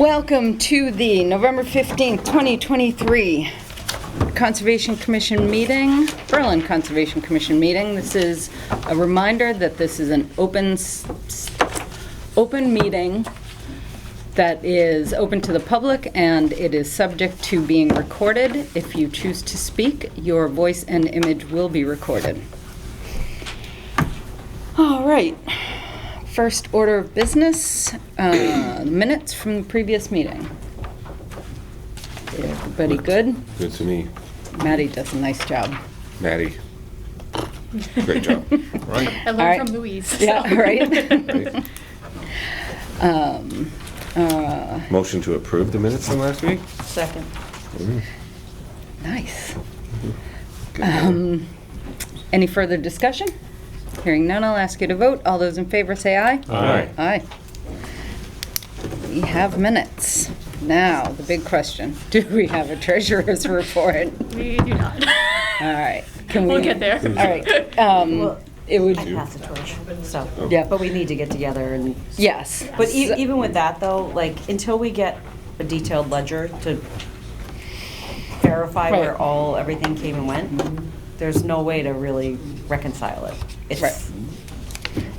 Welcome to the November 15th, 2023 Conservation Commission meeting, Berlin Conservation Commission meeting. This is a reminder that this is an open meeting that is open to the public, and it is subject to being recorded. If you choose to speak, your voice and image will be recorded. All right. First order of business, minutes from the previous meeting. Everybody good? Good to me. Maddie does a nice job. Maddie. Great job. Right. I learned All right. from Louise. So. Yeah, right. Motion to approve the minutes from last week? Second. Nice. Good. Any further discussion? Hearing none, I'll ask you to vote. All those in favor say aye. Aye. Aye. We have minutes. Now, the big question, do we have a treasurer's report? We do not. All right. Can we? We'll get there. All right. It would, I pass the torch, so. Yeah. But we need to get together and, yes. but even with that though, like, until we get a detailed ledger to verify where Right. everything came and went, there's no way to really reconcile it. It's- Right.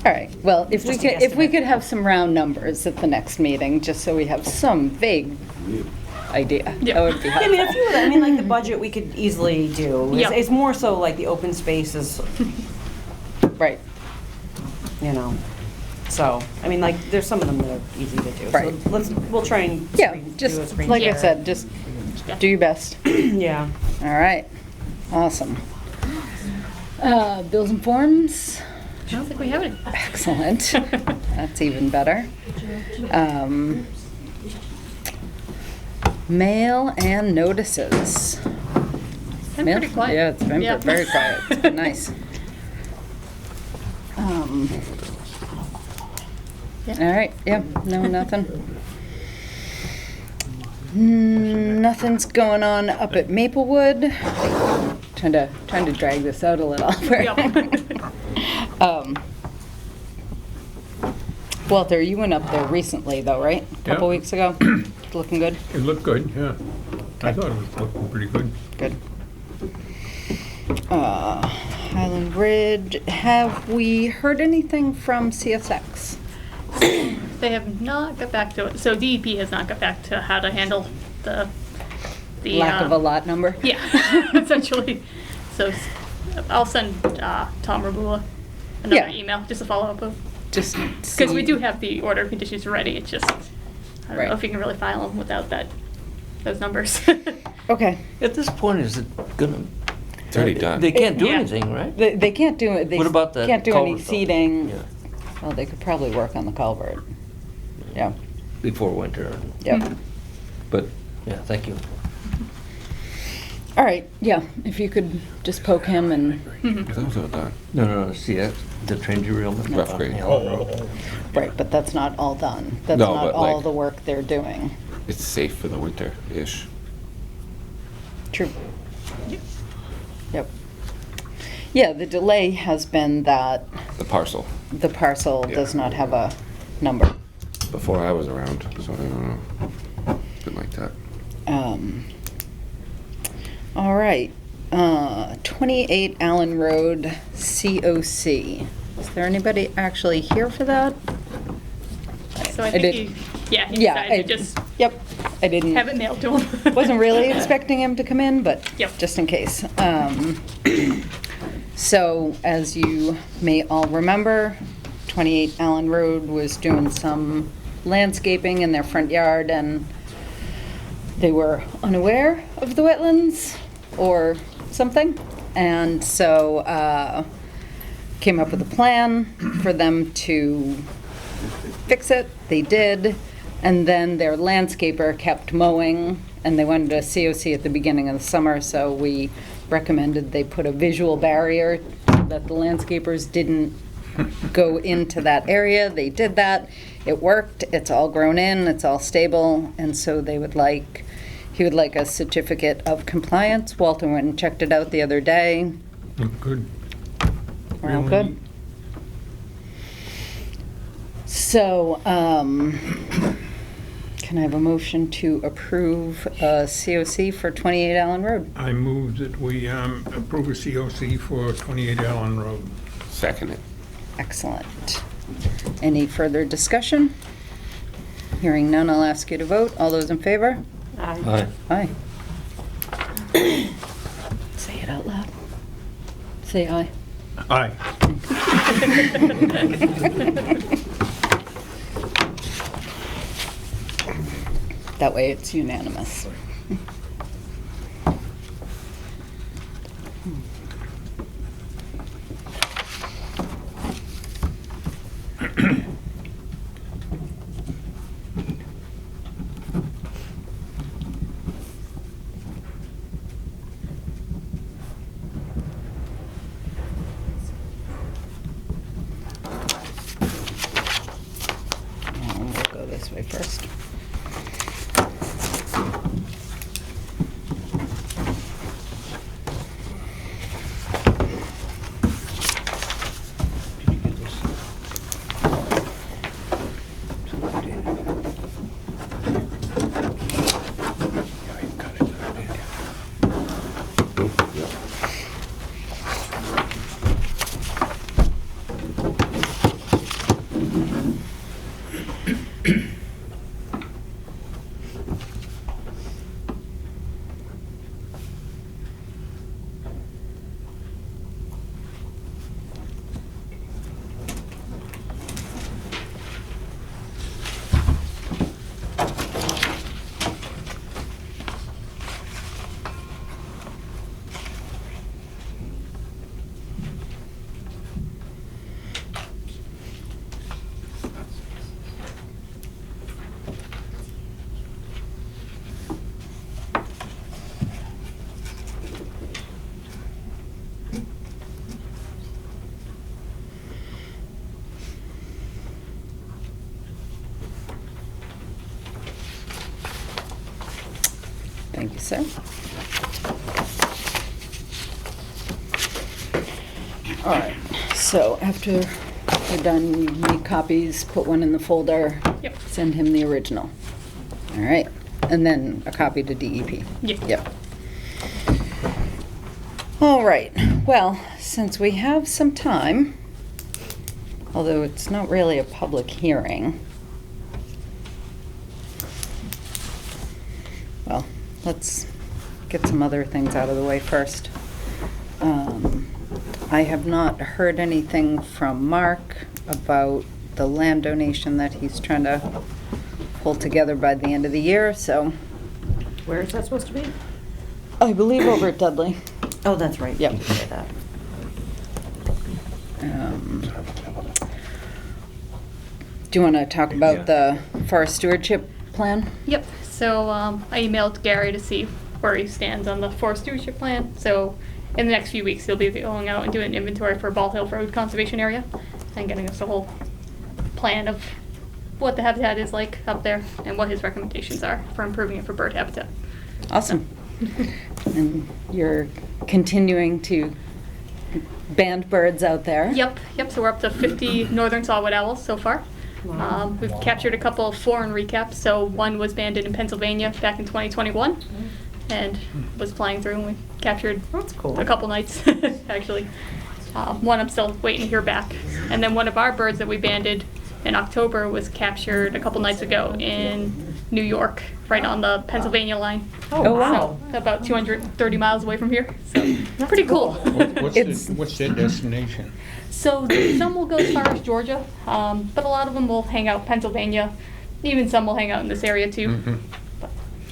All right, well, if we Just a could guesstimate. have some round numbers at the next meeting, just so we have some vague idea, Yeah. that would be I mean, a helpful. few of them, I mean, like the budget we could easily do. It's- Yeah. It's more so like the open spaces, Right, you know. So, I mean, like, there's some of them that are easy to do. Right. So we'll try and. yeah, do a just, screen like I share. said, just Yeah. do your best. Yeah. All right, awesome. Bills and forms, I don't think we have any. excellent. That's even better. Mail and notices. I'm Mail- pretty quiet. Yeah, it's been Yeah. very quiet. It's been nice. Yeah. All right, yeah, no, nothing. Nothing's going on up at Maplewood. Trying to drag this out a little. Walter, you went up there recently though, right? A couple Yeah. weeks ago? Looking good? It looked good, yeah. I thought it was looking pretty good. Good. Highland Bridge, have we heard anything from CSX? They have not got back to it. So DEP has not got back to how to handle the Lack of a lot number? Yeah, essentially. So I'll send Tom Rabula another Yeah. email just to follow up with. Just Because we do have the order of conditions ready. It's just, I don't Right. know if you can really file them without those numbers. Okay. At this point, is it gonna? It's already done. They can't do Yeah. anything, right? They can't do it, they What about the can't do any culvert, though? seeding. Yeah, Well, they could probably work on the culvert. Yeah, before winter. yep. But, yeah, thank you. All right, yeah, if you could just poke him and, I thought it was all done. No, see, that's the train derailment. Rough grade. right, but that's not all done. That's No, not but all like- the work they're doing. It's safe for the winter-ish. True. Yep. Yeah, the delay has been that The parcel, the parcel Yeah. does not have a number. before I was around, so I don't know. Didn't like that. All right, 28 Allen Road, COC. Is there anybody actually here for that? So I I think did- he Yeah, decided to just Yep, I didn't. have it mailed to him. Wasn't really expecting him to come in, but Yep. just in case. So, as you may all remember, 28 Allen Road was doing some landscaping in their front yard, and they were unaware of the wetlands or something. And so, came up with a plan for them to fix it. They did. And then their landscaper kept mowing, and they wanted a COC at the beginning of the summer, so we recommended they put a visual barrier so that the landscapers didn't go into that area. They did that. It worked. It's all grown in. It's all stable. And so he would like a certificate of compliance. Walter went and checked it out the other day. Looked good. We're all Really good. neat. So, can I have a motion to approve a COC for 28 Allen Road? I move that we approve a COC for 28 Allen Road. Second it. Excellent. Any further discussion? Hearing none, I'll ask you to vote. All those in favor? Aye. Aye. Aye. Say it out loud. Say aye. Aye. That way it's unanimous. We'll go this way first. Thank you, sir. All right, so after we're done, you make copies, put one in the folder. Yep. Send him the original. All right, and then a copy to DEP. Yeah. Yep. All right, well, since we have some time, although it's not really a public hearing, well, let's get some other things out of the way first. I have not heard anything from Mark about the land donation that he's trying to pull together by the end of the year, so Where is that supposed to be? I believe over at Dudley. Oh, that's right. Yep. You did say that. Do you want to talk about the forest stewardship plan? Yep, so I emailed Gary to see where he stands on the forest stewardship plan. So in the next few weeks, he'll be going out and doing an inventory for Ball Hill Road Conservation Area and getting us a whole plan of what the habitat is like up there and what his recommendations are for improving it for bird habitat. Awesome. And you're continuing to band birds out there? Yep, so we're up to 50 northern saw-whet owls so far. We've captured a couple of foreign recaps. So one was banded in Pennsylvania back in 2021 and was flying through, and we captured That's cool. a couple nights, actually. One I'm still waiting to hear back. And then one of our birds that we banded in October was captured a couple nights ago in New York, right on the Pennsylvania line. Oh, wow. So about 230 miles away from here. So pretty cool. What's their destination? So some will go as far as Georgia, but a lot of them will hang out Pennsylvania. Even some will hang out in this area too. Mhm.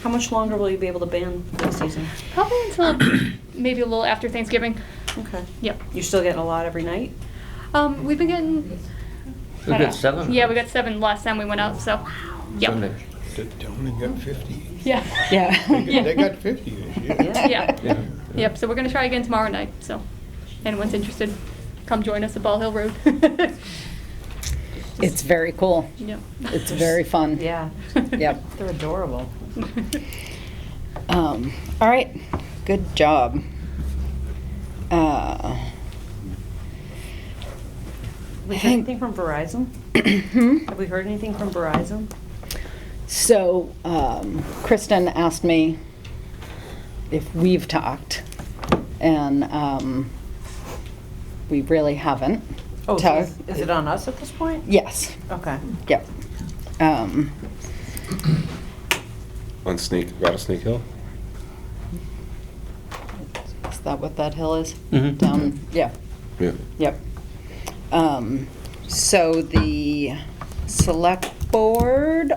How much longer will you be able to ban this season? Probably until maybe a little after Thanksgiving. Okay. Yep. You still getting a lot every night? We've been getting. We I got don't know. 7? Yeah, we got 7 last time we went out. So. Yep. Sunday. They only got 50. Yeah. Yeah. They got 50 this year. Yeah. Yeah. Yep. So we're gonna try again tomorrow night. So, anyone's interested, come join us at Ball Hill Road. It's very cool. Yep. It's very fun. Yeah. Yep. They're adorable. All right, good job. We I heard think- anything from Verizon? Hmm? Have we heard anything from Verizon? So Kristen asked me if we've talked, and we really haven't. Oh, so talked. is it on us at this point? Yes, Okay. yep. On Rattlesnake Hill? Is that what that hill is? Mhm. Down, yeah. Yeah. Yep. So the select board,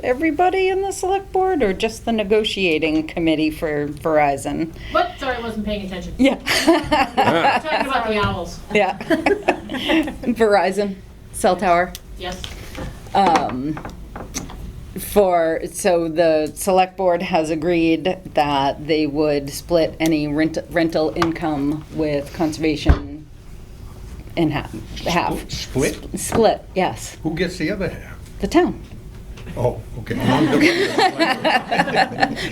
everybody in the select board, or just the negotiating committee for Verizon? What? Sorry, I wasn't paying attention. Yeah. Talking about the owls. Yeah. Verizon, cell tower. Yes. So the select board has agreed that they would split any rental income with conservation in half. Split? Split, yes. Who gets the other half? The town. Oh, okay.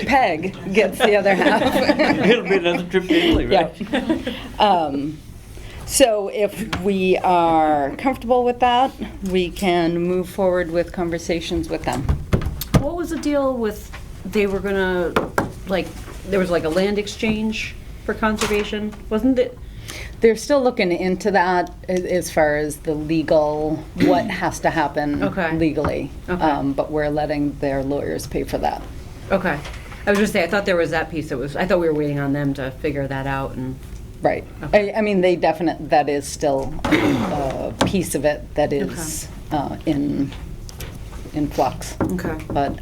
Peg gets the other half. It'll be another trip to Italy, right? Yeah. So if we are comfortable with that, we can move forward with conversations with them. What was the deal with, they were gonna, like, there was like a land exchange for conservation, wasn't it? They're still looking into that as far as the legal, what has to happen Okay. legally. Okay. But we're letting their lawyers pay for that. Okay. I was just saying, I thought there was that piece I thought we were waiting on them to figure that out and, Right. Okay. I mean, that is still a piece of it that is in flux. okay. But,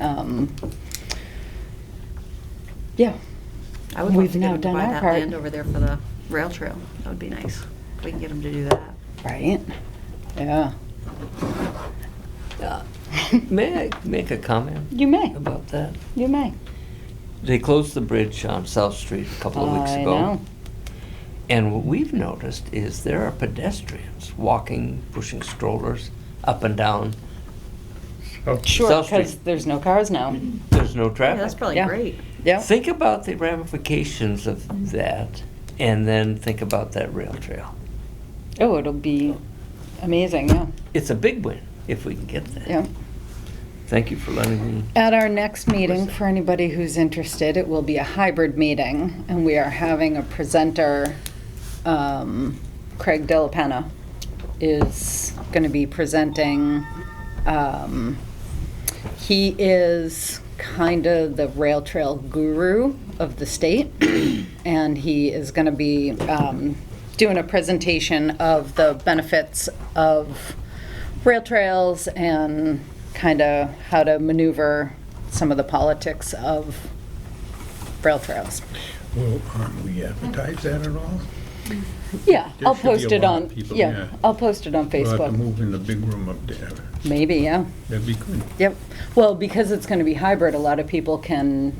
yeah. I would love We've to now get them to done buy our that part. land over there for the rail trail. That would be nice. We can get them to do that. Right? Yeah. May I make a comment You may. about that? You may. They closed the bridge on South Street a couple of weeks I ago. know. And what we've noticed is there are pedestrians walking, pushing strollers up and down. Sure, South Street. because there's no cars now. There's no Yeah, traffic. that's probably Yeah. great. Yeah. Think about the ramifications of that, and then think about that rail trail. Oh, it'll be amazing, yeah. It's a big win if we can get that. Yeah. Thank you for letting me. At our next meeting, for anybody who's interested, it will be a hybrid meeting, and we are having a presenter, Craig Delapenna is going to be presenting. He is kind of the rail trail guru of the state, and he is going to be doing a presentation of the benefits of rail trails and kind of how to maneuver some of the politics of rail trails. Will we advertise that at all? Yeah, There I'll should be post a it lot on, of people, yeah, yeah. I'll post it on We'll have to Facebook. move in the big room up there. Maybe, yeah. That'd be good. Yep. Well, because it's going to be hybrid, a lot of people can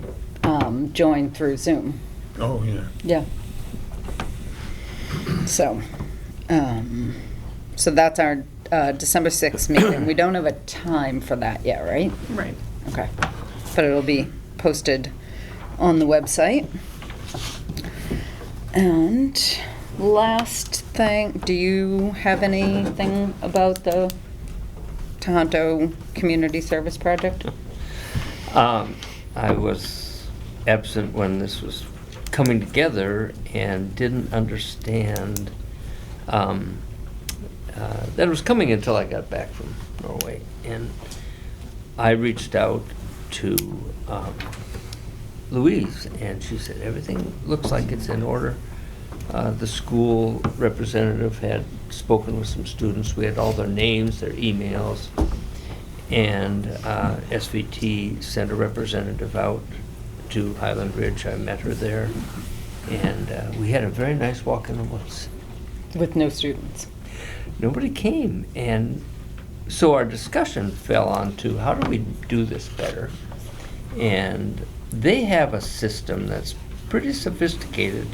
join through Zoom. Oh, yeah. Yeah. So, so that's our December 6th meeting. We don't have a time for that yet, right? Right. Okay. But it'll be posted on the website. And last thing, do you have anything about the Tohoto Community Service Project? I was absent when this was coming together and didn't understand that it was coming until I got back from Norway. And I reached out to Louise, and she said, everything looks like it's in order. The school representative had spoken with some students. We had all their names, their emails, and SVT sent a representative out to Highland Ridge. I met her there, and we had a very nice walk in the woods. With no students. Nobody came, and so our discussion fell onto how do we do this better? And they have a system that's pretty sophisticated.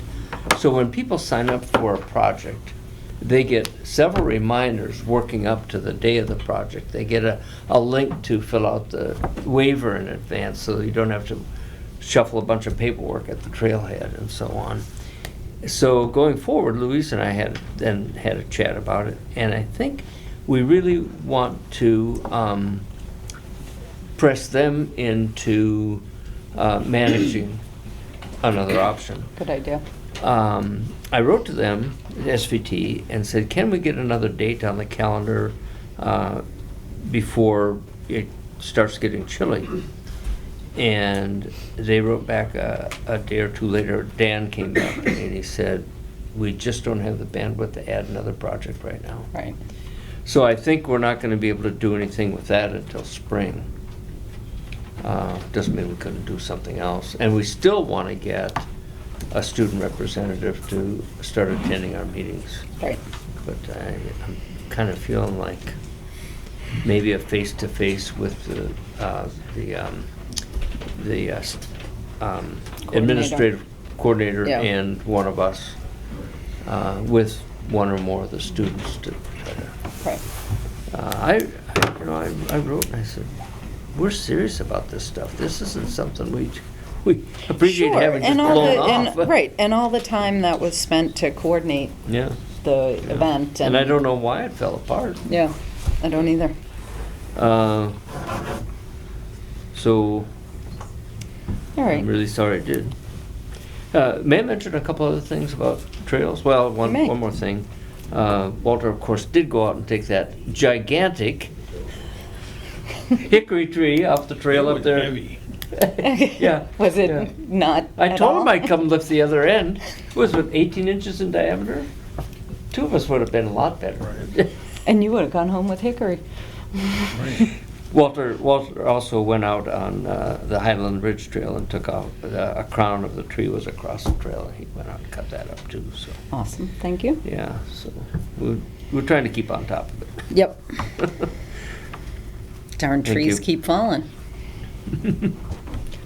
So when people sign up for a project, they get several reminders working up to the day of the project. They get a link to fill out the waiver in advance so you don't have to shuffle a bunch of paperwork at the trailhead and so on. So going forward, Louise and I had a chat about it, and I think we really want to press them into managing another option. Good idea. I wrote to them, SVT, and said, can we get another date on the calendar before it starts getting chilly? And they wrote back a day or two later. Dan came up and he said, we just don't have the bandwidth to add another project right now. Right. So I think we're not gonna be able to do anything with that until spring. Doesn't mean we couldn't do something else. And we still wanna get a student representative to start attending our meetings. Right. But I'm kind of feeling like maybe a face-to-face with the administrative coordinator Yeah. and one of us, with one or more of the students to try to. Right. I wrote and I said, we're serious about this stuff. This isn't something we appreciate Sure, having just and all blown the, off. and, right, and all the time that was spent to coordinate Yeah. the event. And I don't know why it fell apart. Yeah, I don't either. So All right. I'm really sorry it did. May I mention a couple other things about trails? Well, one may. more thing. Walter, of course, did go out and take that gigantic hickory tree off the trail It up was there. heavy. Yeah. Was it yeah. not I at told him all? I'd come lift the other end. Was it 18 inches in diameter? Two of us would have been a lot better. And you would have gone home with hickory. Right. Walter also went out on the Highland Ridge Trail and took off, a crown of the tree was across the trail, and he went out and cut that up too, so, Awesome, thank you. yeah, so we're trying to keep on top of it. Yep. Darn Thank trees you. keep falling.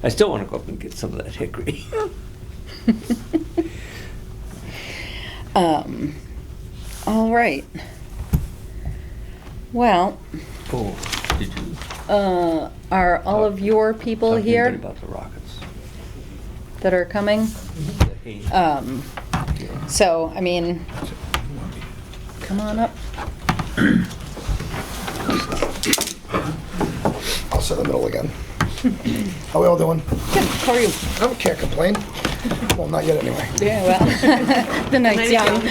I still want to go up and get some of that hickory. All right. Well, Oh, did you are all of your people talk to anybody here about the rockets? that are coming? Hey, So, I mean, come on up. I'll sit in the middle again. How we all doing? Good, how are you? I can't complain. Well, not yet anyway. Yeah, well, the night's young.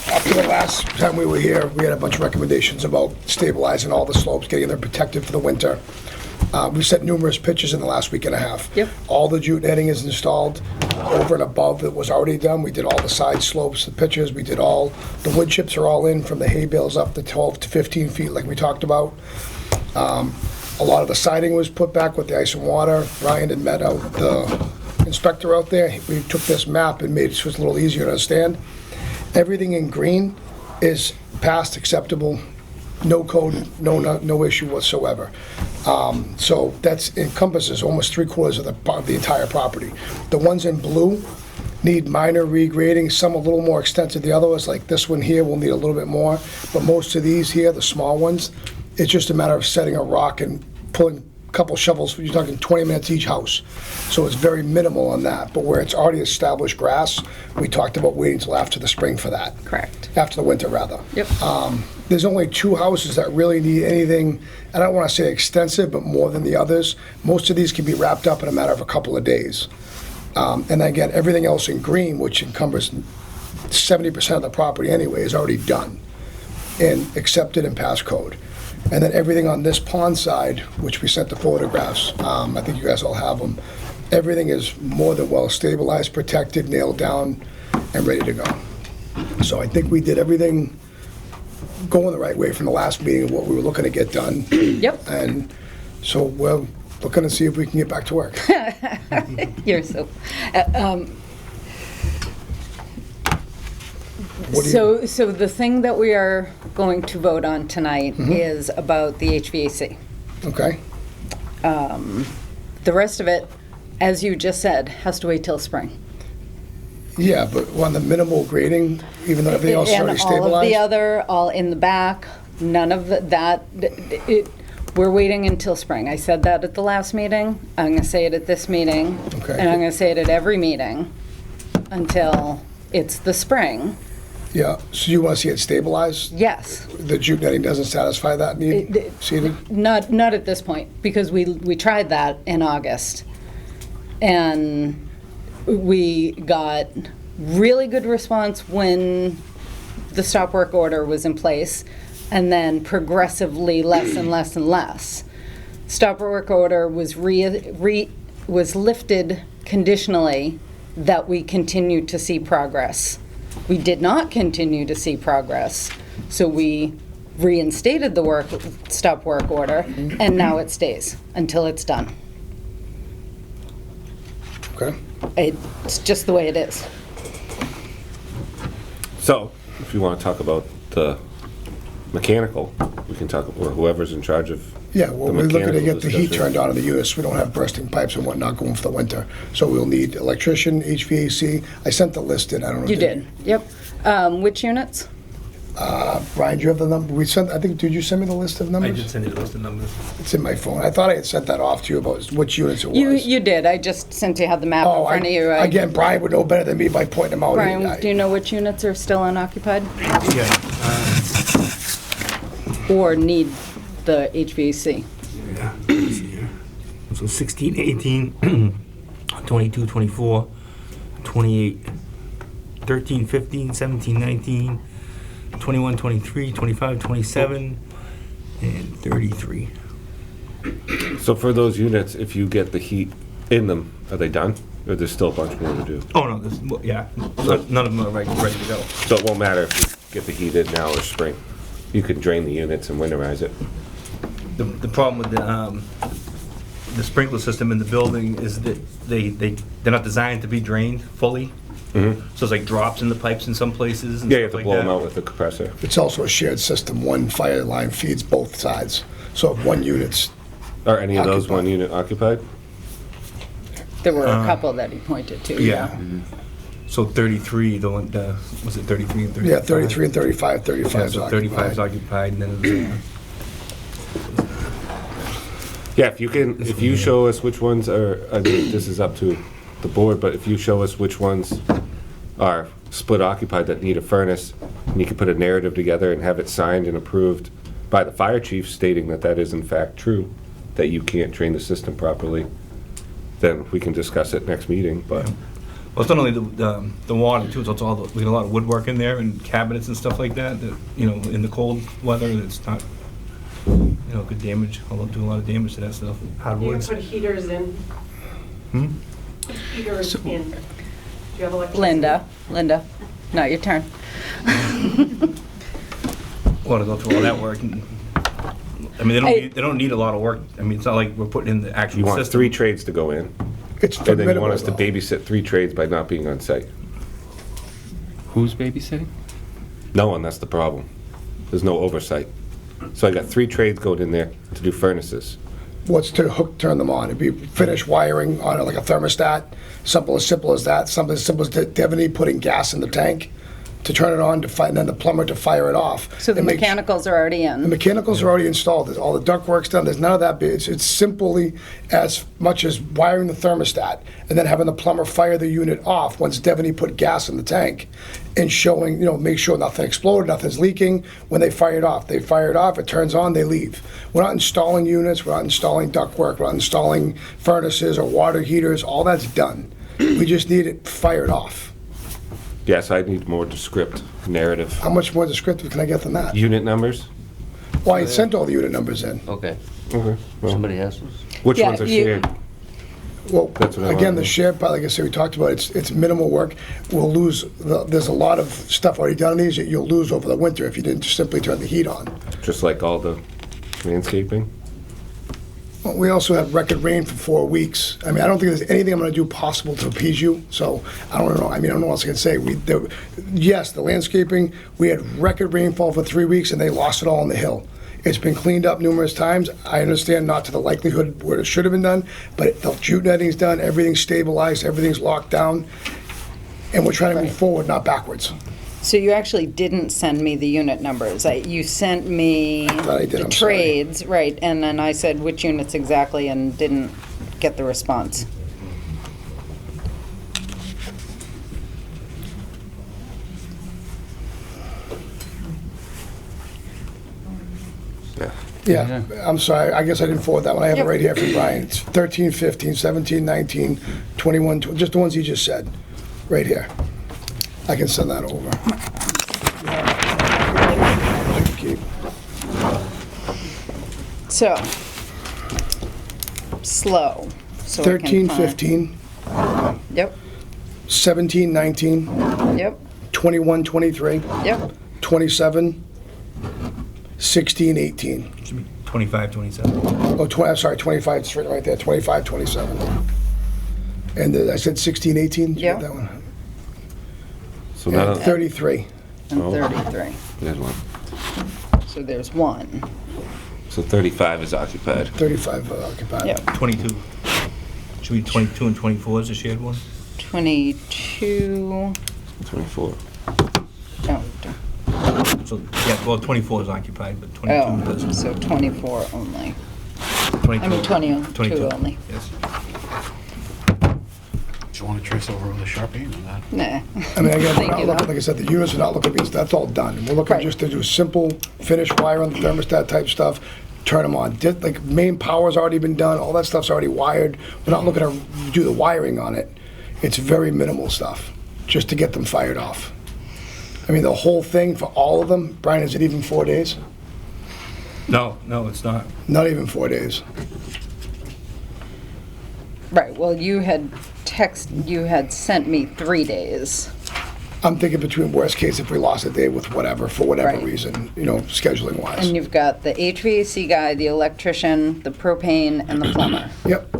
After the last time we were here, we had a bunch of recommendations about stabilizing all the slopes, getting them protected for the winter. We sent numerous pictures in the last week and a half. Yep. All the jute netting is installed over and above that was already done. We did all the side slopes, the pictures, we did all, the wood chips are all in from the hay bales up to 12 to 15 feet like we talked about. A lot of the siding was put back with the ice and water. Ryan had met out the inspector out there. We took this map and made it so it's a little easier to understand. Everything in green is past acceptable, no code, no issue whatsoever. So that encompasses almost 3/4 of the entire property. The ones in blue need minor regrading, some a little more extensive than the others, like this one here will need a little bit more, but most of these here, the small ones, it's just a matter of setting a rock and pulling a couple shovels, you're talking 20 minutes each house. So it's very minimal on that, but where it's already established grass, we talked about waiting till after the spring for that. Correct. After the winter, rather. Yep. There's only 2 houses that really need anything, I don't want to say extensive, but more than the others. Most of these can be wrapped up in a matter of a couple of days. And again, everything else in green, which encumbers 70% of the property anyway, is already done and accepted and passed code. And then everything on this pond side, which we sent the photographs, I think you guys all have them, everything is more than well stabilized, protected, nailed down, and ready to go. So I think we did everything going the right way from the last meeting, what we were looking to get done. Yep. And so we're looking to see if we can get back to work. You're so, What do you- so the thing that we are going to vote on tonight Mm-hmm. is about the HVAC. Okay? The rest of it, as you just said, has to wait till spring. Yeah, but on the minimal grading, even though everything else is already And all of the stabilized? other, all in the back, none of that, we're waiting until spring. I said that at the last meeting, I'm gonna say it at this meeting. Okay. And I'm gonna say it at every meeting until it's the spring. Yeah, so you want to see it stabilized? Yes. The jute netting doesn't satisfy that need, seated? Not at this point, because we tried that in August. And we got really good response when the stop work order was in place, and then progressively less and less and less. Stop work order was was lifted conditionally that we continued to see progress. We did not continue to see progress, so we reinstated the stop work order, and now it stays until it's done. Okay. It's just the way it is. So, if you want to talk about the mechanical, we can talk, or whoever's in charge of Yeah, well, the we're looking to mechanical get the heat discussion. turned on in the units. We don't have bursting pipes and whatnot going for the winter. So we'll need electrician, HVAC. I sent the list in, I don't know. You did, yep. Which units? Brian, do you have the number? Did you send me the list of I numbers? did send you the list of numbers. It's in my phone. I thought I had sent that off to you about which units it was. You did, I just sent you, had the map in Oh, front of you. again, Brian would know better than me by pointing them out. Brian, do you know which units are still unoccupied Yeah. or need the HVAC? Yeah. Let's see here. So 16, 18, 22, 24, 28, 13, 15, 17, 19, 21, 23, 25, 27, and 33. So for those units, if you get the heat in them, are they done? Or there's still a bunch more to do? Oh, no, this, well, yeah. None of them are ready to go. So it won't matter if you get the heat in now or spring. You can drain the units and winterize it. The problem with the sprinkler system in the building is that they're not designed to be drained fully. So it's like drops in the pipes in some places. And Yeah, you have stuff to like blow them that. out with the compressor. It's also a shared system. One fire line feeds both sides. So if one unit's, Are any of those Occupied. one unit occupied? There were a couple that he pointed to, Yeah. So 33, was it 33 and 35? yeah, 33 and 35, 35 Yeah, is so 35 is occupied. occupied, and then Yeah, if you show us which ones are, I mean, this is up to the board, but if you show us which ones are split occupied that need a furnace, and you can put a narrative together and have it signed and approved by the fire chief stating that that is in fact true, that you can't drain the system properly, then we can discuss it next meeting, but. well, it's not only the water too. It's also we got a lot of woodwork in there and cabinets and stuff like that. That in the cold weather, it's not good damage. I'll do a lot of damage to that stuff. You can Hardwoods. put heaters in. Put heaters in. Do you have electricity? Linda, not your turn. Want to go through all that work. And, I mean, they don't need a lot of work. I mean, it's not like we're putting in the actual You want system. 3 trades to go in, It's and then you minimal, want us to though. babysit 3 trades by not being on site. Who's babysitting? No one, that's the problem. There's no oversight. So I got 3 trades going in there to do furnaces. What's to turn them on? It'd be finished wiring on it like a thermostat, simple as that. Something as simple as Devaney putting gas in the tank to turn it on, and then the plumber to fire it off. So the And make- mechanicals are already The in. mechanicals are already installed. There's all the duct work's done. There's none of that. It's simply as much as wiring the thermostat and then having the plumber fire the unit off once Devaney put gas in the tank and showing, make sure nothing exploded, nothing's leaking. When they fire it off, it turns on, they leave. We're not installing units. We're not installing duct work. We're not installing furnaces or water heaters. All that's done. We just need it fired off. Yes, I need more descript narrative. How much more descriptive can I get than that? Unit numbers? Well, I sent all the unit numbers in. Okay, Okay. Well, somebody has those. which Yeah, ones are you- shared? Well, That's what I again, wanted to the know. shared part, like I said, we talked about, it's minimal work. We'll lose, there's a lot of stuff already done in these that you'll lose over the winter if you didn't just simply turn the heat on. Just like all the landscaping? Well, we also had record rain for 4 weeks. I mean, I don't think there's anything I'm gonna do possible to appease you, so I don't know, I don't know what else I can say. Yes, the landscaping, we had record rainfall for 3 weeks and they lost it all on the hill. It's been cleaned up numerous times. I understand not to the likelihood where it should have been done, but the jute netting's done, everything's stabilized, everything's locked down, and we're trying to move forward, not backwards. So you actually didn't send me the unit numbers. You sent me thought I did, the I'm sorry. trades, right, and then I said which units exactly and didn't get the response. Yeah, I'm sorry, I guess I didn't forward that one, I have it right here from Brian. It's 13, 15, 17, 19, 21, just the ones he just said, right here. I can send that over. Okay. So, slow. So I can 13, find- 15, Yep, 17, 19, yep, 21, 23, yep. 27, 16, 18. Should be 25, 27. Oh, I'm sorry, 25, it's written right there, 25, 27. And I said 16, 18? Did you get Yeah. that one? So now, And 33. And Oh. 33. there's one. So there's one. So 35 is occupied. 35 occupied. Yep. 22. Should be 22 and 24 is a shared one? 22. 24. Oh, So, yeah, well, 24 is occupied, but 22 oh, doesn't. so 24 only. 22. I mean, 22 22, only. Yes. Do you want to trace over with a Sharpie or not? Nah. I mean, again, we're Thank not you, looking, though. like I said, the units are not looking, because that's all done. We're looking Right. just to do simple finish wire on the thermostat type stuff, turn them on. Like, main power's already been done, all that stuff's already wired. We're not looking to do the wiring on it. It's very minimal stuff, just to get them fired off. I mean, the whole thing for all of them, Brian, is it even 4 days? No, it's not. Not even 4 days. Right, well, you had sent me 3 days. I'm thinking between worst case, if we lost a day with whatever, for whatever Right. reason, scheduling wise. And you've got the HVAC guy, the electrician, the propane, and the plumber. Yep.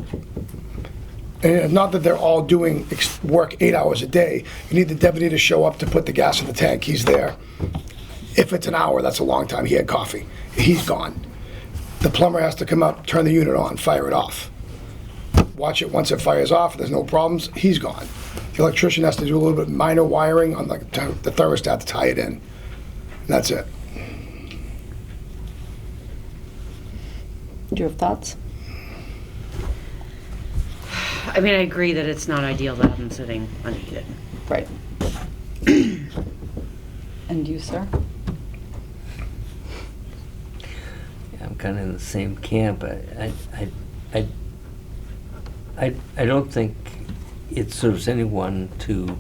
And not that they're all doing work 8 hours a day. You need the deputy to show up to put the gas in the tank. He's there. If it's an hour, that's a long time. He had coffee. He's gone. The plumber has to come up, turn the unit on, fire it off. Watch it once it fires off. If there's no problems, he's gone. The electrician has to do a little bit minor wiring on the thermostat to tie it in. And that's it. Do you have thoughts? I mean, I agree that it's not ideal to have them sitting unheated. Right. And you, sir? I'm kind of in the same camp. I don't think it serves anyone to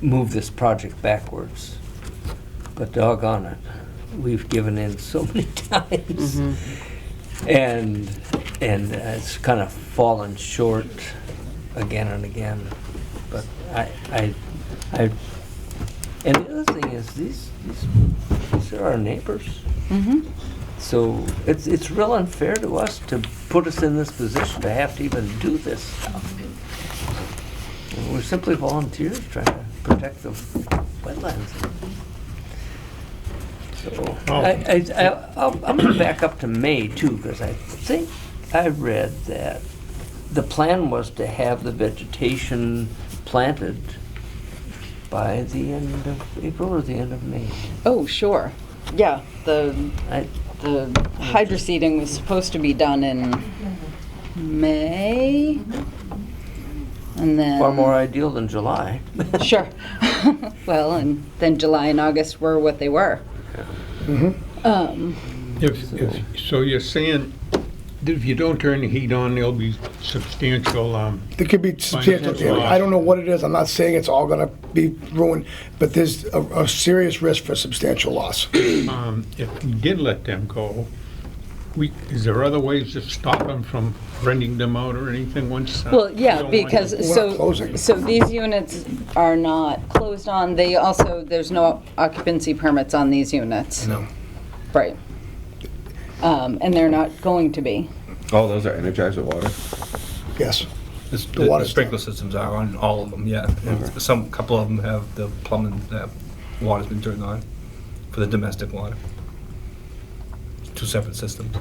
move this project backwards. But doggone it, we've given in so many times. And it's kind of fallen short again and again. But and the other thing is these are our neighbors. Mm-hmm. So it's real unfair to us to put us in this position to have to even do this stuff. And we're simply volunteers trying to protect the wetlands. So I'm going to back up to May too, because I think I read that the plan was to have the vegetation planted by the end of April or the end of May. Oh, sure. Yeah, the I, hydroseeding was supposed to be done in May. And then... far more ideal than July. Sure. Well, and then July and August were what they were. So you're saying that if you don't turn the heat on, there'll be substantial, There could be substantial damage. I don't know what it is. I'm not saying it's all gonna be ruined, but there's a serious risk for substantial loss. if we did let them go, is there other ways to stop them from renting them out or anything once? Well, you yeah, don't want because, to- We're not closing. so these units are not closed on. They also, there's no occupancy permits on these units. No. Right. And they're not going to be. Oh, those are energized with water? Yes. The water's sprinkler systems are on all of them, yeah. And couple of them have the plumbing, that water's been turned on for the domestic water. 2 separate systems.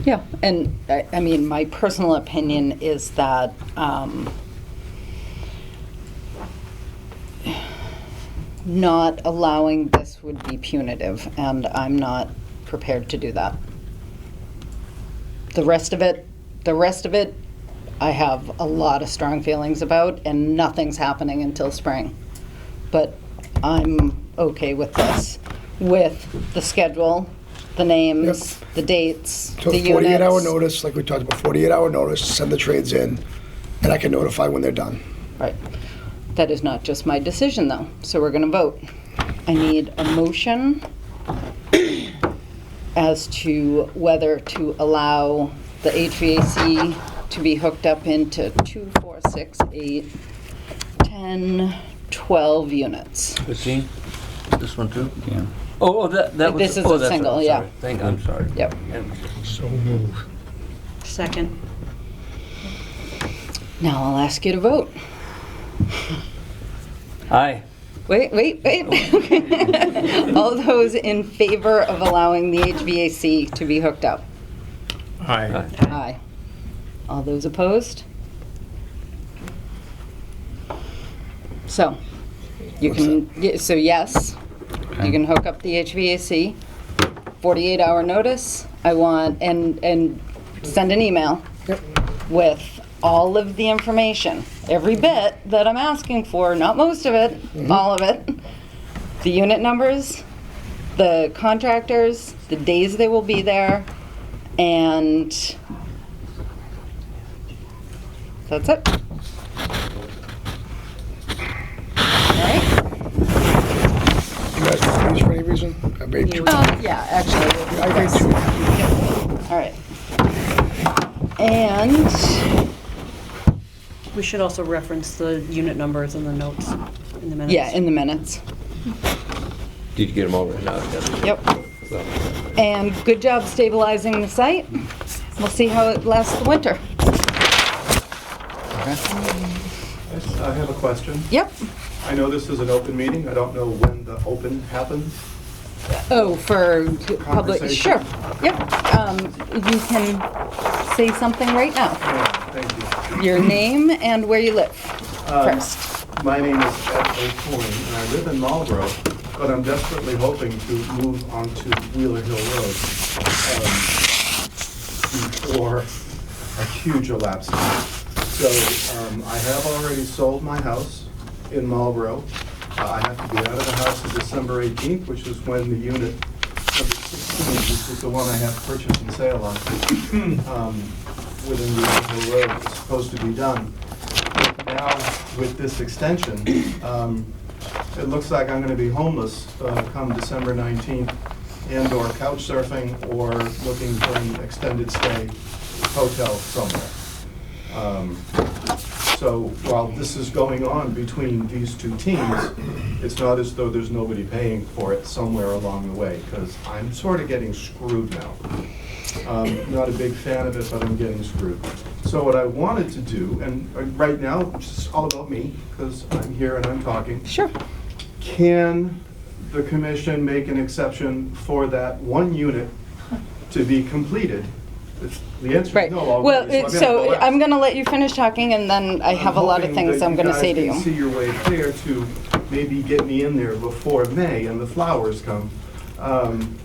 Yeah, and I mean, my personal opinion is that not allowing this would be punitive, and I'm not prepared to do that. The rest of it, I have a lot of strong feelings about, and nothing's happening until spring. But I'm okay with this. with the schedule, the names, the dates, So the units. 48-hour notice, like we talked about, 48-hour notice, send the trades in, and I can notify when they're done. Right. That is not just my decision, though, so we're gonna vote. I need a motion as to whether to allow the HVAC to be hooked up into 2, 4, 6, 8, 10, 12 units. 15? This one too? Yeah. Oh, that was. This is oh, a that's single, right, yeah. sorry. I'm sorry. Yep. So move. Second. Now I'll ask you to vote. Aye. Wait. All those in favor of allowing the HVAC to be hooked up? Aye. Aye. All those opposed? So, you can, so yes, you can hook up the HVAC, 48-hour notice, I want, and send an email with all of the information, every bit that I'm asking for, not most of it, all of it, the unit numbers, the contractors, the days they will be there, and that's it. All right? You guys want these for any reason? I made two. Yeah, actually. I made two. All right. And We should also reference the unit numbers in the notes, in the minutes. yeah, in the minutes. Did you get them all written out? Yep. And good job stabilizing the site. We'll see how it lasts the winter. I have a question. Yep. I know this is an open meeting. I don't know when the open happens. Oh, for public, Conversation. sure. Yep. You can say something right now. Thank you. Your name and where you live first. My name is Ed O'Toole, and I live in Marlboro, but I'm desperately hoping to move onto Wheeler Hill Road before a huge elapsed time. So I have already sold my house in Marlboro. I have to be out of the house on December 18th, which is when the unit number 16, which is the one I have purchase and sale on, within Wheeler Hill Road, is supposed to be done. Now, with this extension, it looks like I'm going to be homeless come December 19th, and/or couch surfing, or looking for an extended stay hotel somewhere. So while this is going on between these two teams, it's not as though there's nobody paying for it somewhere along the way, because I'm sort of getting screwed now. Not a big fan of it, but I'm getting screwed. So what I wanted to do, and right now, it's just all about me, because I'm here and I'm talking. Sure. Can the commission make an exception for that one unit to be completed? The answer Right. is no. Well, already, so I'm going to let you finish talking, and then I have a lot of things I'm going to say to you. See you. your way clear to maybe get me in there before May and the flowers come.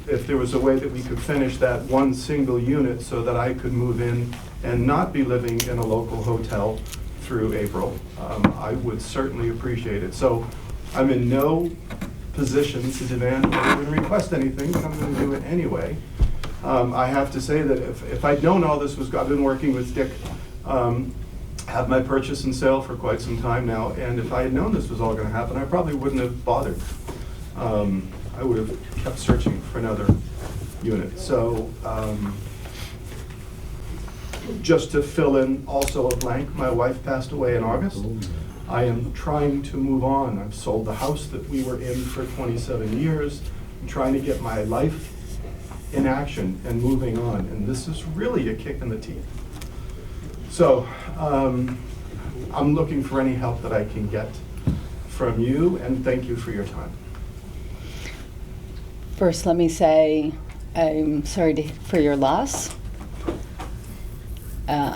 If there was a way that we could finish that one single unit so that I could move in and not be living in a local hotel through April, I would certainly appreciate it. So I'm in no position to demand or even request anything, but I'm going to do it anyway. I have to say that if I'd known all this was, I've been working with Dick, have my purchase and sale for quite some time now, and if I had known this was all going to happen, I probably wouldn't have bothered. I would have kept searching for another unit. So just to fill in also a blank, my wife passed away in August. I am trying to move on. I've sold the house that we were in for 27 years. I'm trying to get my life in action and moving on, and this is really a kick in the teeth. So I'm looking for any help that I can get from you, and thank you for your time. First, let me say I'm sorry for your loss.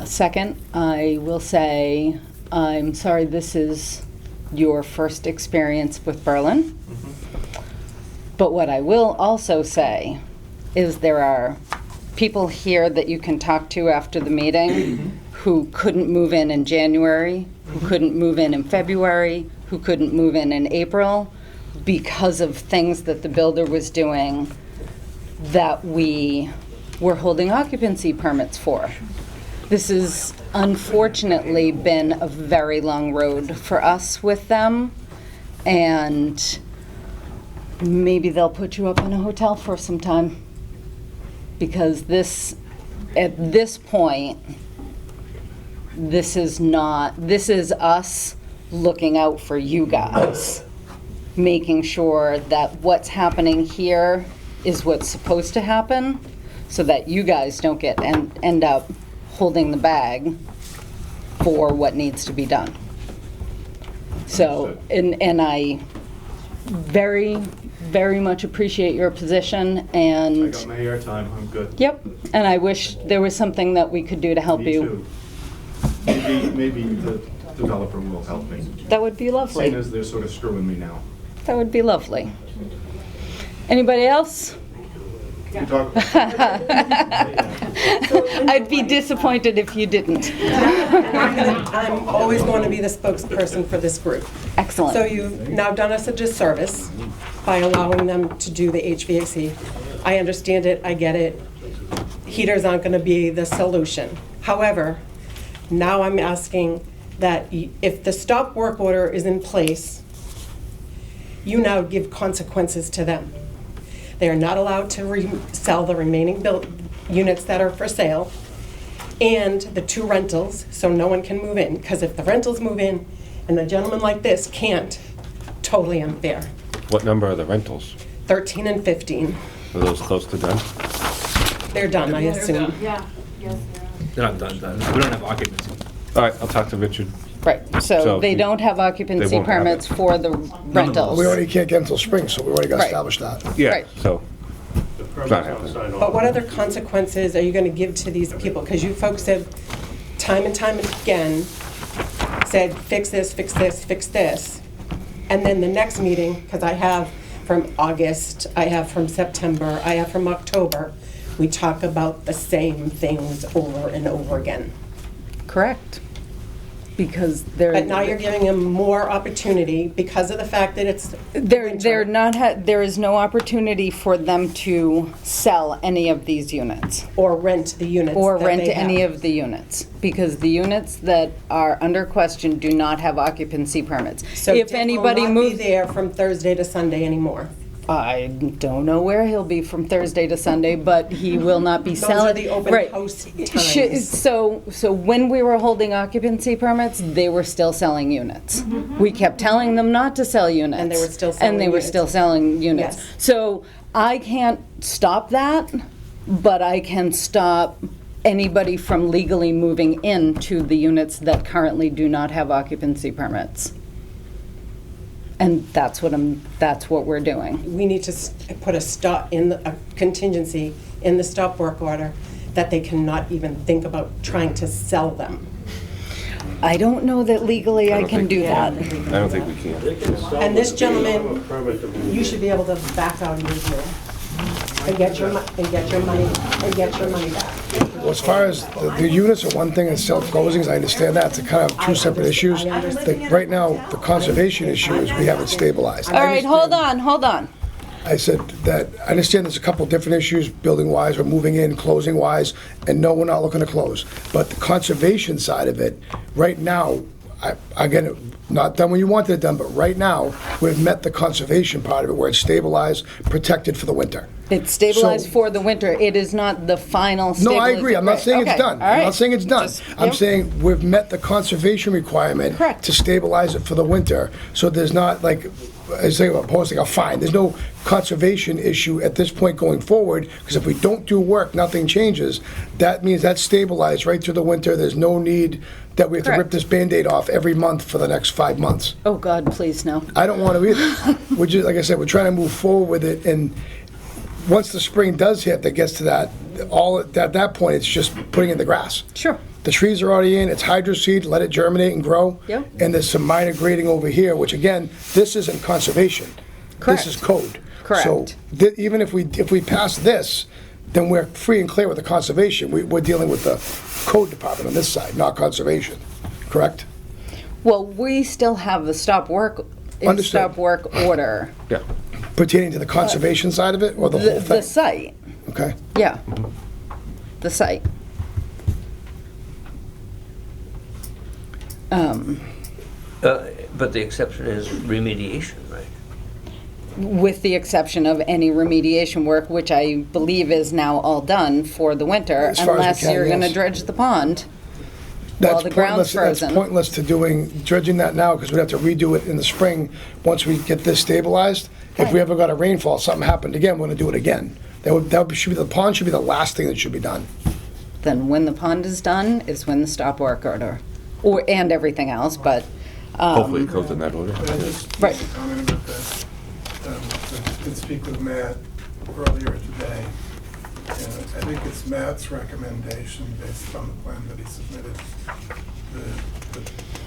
Second, I will say I'm sorry this is your first experience with Berlin. But what I will also say is there are people here that you can talk to after the meeting who couldn't move in January, who couldn't move in February, who couldn't move in April. because of things that the builder was doing that we were holding occupancy permits for. This has unfortunately been a very long road for us with them, and maybe they'll put you up in a hotel for some time, because this, at this point, this is us looking out for you guys, making sure that what's happening here is what's supposed to happen, so that you guys don't end up holding the bag for what needs to be done. So, and I very, very much appreciate your position, I and, got my airtime, I'm good. yep, and I wish there was something that we could do to help Me you. too. Maybe the developer will help me, That would be seeing lovely. as they're sort of screwing me now. That would be lovely. Anybody else? You talk- I'd be disappointed if you didn't. I'm always going to be the spokesperson for this group. Excellent. So you've now done us a disservice by allowing them to do the HVAC. I understand it, I get it. Heaters aren't going to be the solution. However, now I'm asking that if the stop work order is in place, you now give consequences to them. They are not allowed to sell the remaining units that are for sale and the 2 rentals, so no one can move in. Because if the rentals move in and a gentleman like this can't, totally unfair. What number are the rentals? 13 and 15, Are those close to done? they're done, I assume. Yeah, yes, They're not done. We don't have occupancy. All right, I'll talk to Richard. Right, So so they you- don't have they occupancy won't have permits it. for the rentals. We already can't get until spring, so we already got Right. established that. Yeah, Right. so, The it's permit's not not happening. signed off. But what other consequences are you going to give to these people? Because you folks have, time and time again, said, fix this, fix this, fix this. And then the next meeting, because I have from August, I have from September, I have from October, we talk about the same things over and over again. Correct. Because they're. But now you're giving them more opportunity because of the fact that it's They're winter. not, there is no opportunity for them to sell any of these units. Or rent the units Or that rent they any have. of the units, because the units that are under question do not have occupancy permits. So If Dick anybody will not be moves, there from Thursday to Sunday anymore. I don't know where he'll be from Thursday to Sunday, but he will not be Those selling. are the open Right. house Sh- times. So when we were holding occupancy permits, they were still selling units. We kept telling them not to sell units. And they were still And selling they were units. still selling units. Yes. So I can't stop that, but I can stop anybody from legally moving into the units that currently do not have occupancy permits. And that's what we're doing. We need to put a stop a contingency in the stop work order that they cannot even think about trying to sell them. I don't know that legally I don't can think do we that. I don't think we can. And this gentleman, you should be able to back out of your deal and get your money back. Well, as far as the units are one thing and self-closings, I understand that. It's a kind of 2 separate issues. Right now, the conservation issue is we haven't stabilized. All right, hold on. I said that, I understand there's a couple different issues, building-wise, or moving in, closing-wise, and no, we're not looking to close. But the conservation side of it, right now, again, not done when you wanted it done, but right now, we've met the conservation part of it, where it's stabilized, protected for the winter. It's stabilized So- for the winter. It is not the final No, stabilization. I agree. I'm not saying it's Okay, done. all I'm right. not saying it's done. Just- I'm yep. saying we've met the conservation requirement Correct. to stabilize it for the winter. So there's not like, I say, posting a fine. There's no conservation issue at this point going forward, because if we don't do work, nothing changes. That means that's stabilized right through the winter. There's no need that we have to rip Correct. this Band-Aid off every month for the next 5 months. Oh, God, please, no. I don't want to either. We're just, like I said, we're trying to move forward with it, and once the spring does hit, that gets to that, at that point, it's just putting in the grass. Sure. The trees are already in, it's hydro seed, let it germinate and grow. Yep. And there's some minor grading over here, which again, this isn't conservation. Correct. This is code. Correct. So even if we pass this, then we're free and clear with the conservation. We're dealing with the code department on this side, not conservation, correct? Well, we still have the stop work Understood. stop work order. Yeah. Pertaining to the conservation side of it, or the whole The thing? site, Okay. yeah. The site. But the exception is remediation, right? With the exception of any remediation work, which I believe is now all done for the winter, As far as we unless can, you're gonna yes. dredge the pond while That's the ground's pointless, that's frozen. pointless to dredging that now, because we'd have to redo it in the spring, once we get this stabilized. If we ever got a rainfall, something happened again, we're gonna do it again. The pond should be the last thing that should be done. Then when the pond is done is when the stop work order, and everything else, but, Hopefully it goes in that order. Can I just Right. make a comment about that? I did speak with Matt earlier today, and I think it's Matt's recommendation, based on the plan that he submitted, the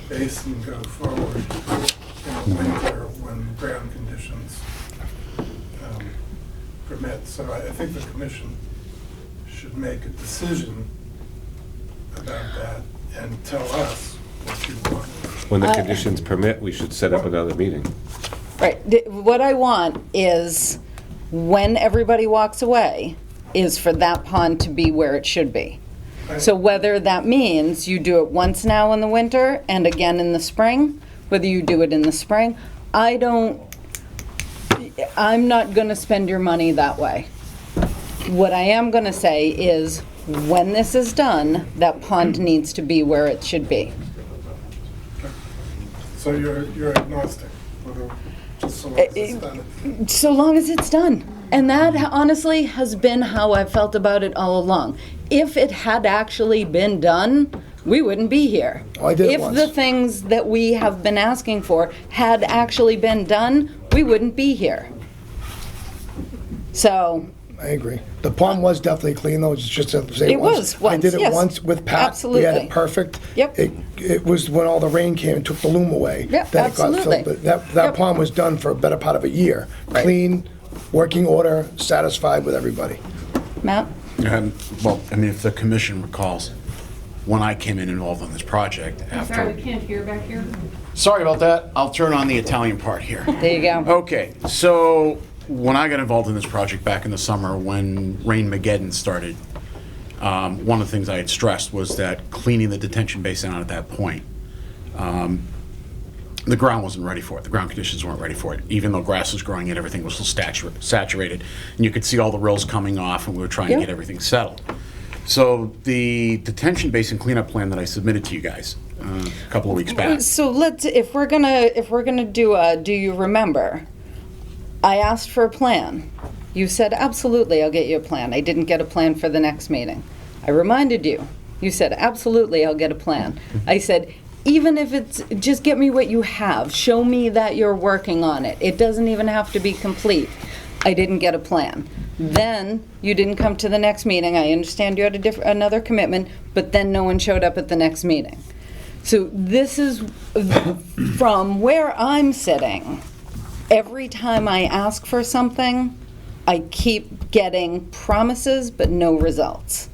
basin go forward in the winter when ground conditions permit. So I think the commission should make a decision about that and tell us what you want. When the conditions permit, we should set up another meeting. right. What I want is, when everybody walks away, is for that pond to be where it should be. So whether that means you do it once now in the winter and again in the spring, whether you do it in the spring, I'm not gonna spend your money that way. What I am gonna say is, when this is done, that pond needs to be where it should be. So you're agnostic, just so long as it's done. So long as it's done. And that honestly has been how I've felt about it all along. If it had actually been done, we wouldn't be here. Oh, I did it once. If the things that we have been asking for had actually been done, we wouldn't be here. So, I agree. The pond was definitely clean, though, it's just to say It was I did once, it yes. once with Pat. We had Absolutely. it perfect. Yep. It was when all the rain came and took the loom away. Yep, that it got filled. absolutely. But that Yep. pond was done for a better part of a year. Clean, working order, satisfied with everybody. Matt? Well, I mean, if the commission recalls, when I came in involved in this project after... can't hear back here. Sorry about that. I'll turn on the Italian part here. There you go. Okay, so when I got involved in this project back in the summer, when Rain-mageddon started, one of the things I had stressed was that cleaning the detention basin out at that point, the ground wasn't ready for it. The ground conditions weren't ready for it. Even though grass was growing in, everything was still saturated. And you could see all the rills coming off, and we were trying to get everything settled. So the detention basin cleanup plan that I submitted to you guys a couple of weeks back. So if we're gonna do a, do you remember? I asked for a plan. You said, absolutely, I'll get you a plan. I didn't get a plan for the next meeting. I reminded you. You said, absolutely, I'll get a plan. I said, even if it's, just get me what you have. Show me that you're working on it. It doesn't even have to be complete. I didn't get a plan. Then you didn't come to the next meeting. I understand you had another commitment, but then no one showed up at the next meeting. So this is from where I'm sitting. Every time I ask for something, I keep getting promises but no results.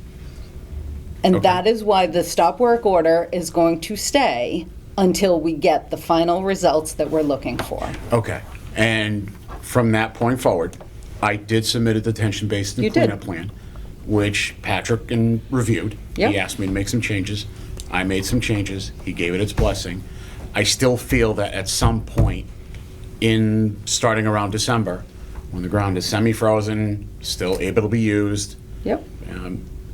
And that is why the stop work order is going to stay until we get the final results that we're looking for. Okay, and from that point forward, I did submit a detention basin You did. cleanup plan, which Patrick reviewed. Yep. He asked me to make some changes. I made some changes. He gave it its blessing. I still feel that at some point starting around December, when the ground is semi-frozen, still able to be used, Yep.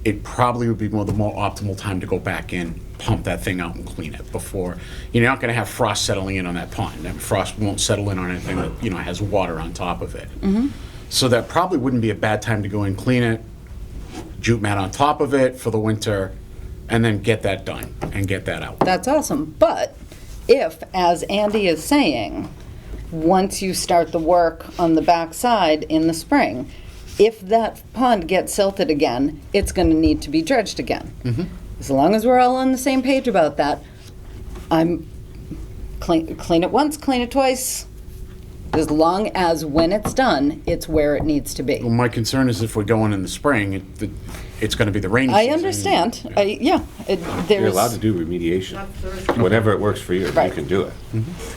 it probably would be the more optimal time to go back in, pump that thing out and clean it before. You're not going to have frost settling in on that pond. That frost won't settle in on anything that, has water on top of it. So that probably wouldn't be a bad time to go in, clean it, jute mat on top of it for the winter, and then get that done and get that out. That's awesome. But if, as Andy is saying, once you start the work on the backside in the spring, if that pond gets silted again, it's going to need to be dredged again. As long as we're all on the same page about that, I'm clean it once, clean it twice. As long as when it's done, it's where it needs to be. Well, my concern is if we're going in the spring, it's going to be the rainy season. I understand. Yeah. You're allowed to do remediation. Whenever it works for you, you Right. can do it.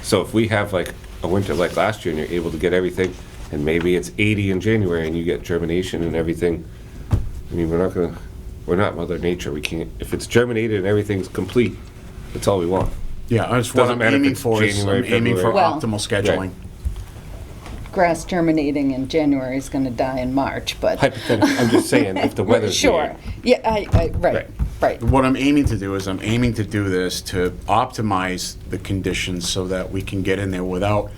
So if we have like a winter like last year and you're able to get everything, and maybe it's 80 in January and you get germination and everything. I mean, we're not Mother Nature. We can't, if it's germinated and everything's complete, that's all we want. Yeah, that's what Doesn't I'm matter if aiming it's for, is I'm January, aiming for February. Well- optimal scheduling. Grass germinating in January is going to die in March, but. Hypothetically, I'm just saying, if the weather's Sure. Yeah, right, right. What I'm aiming to do is I'm aiming to do this to optimize the conditions so that we can get in there without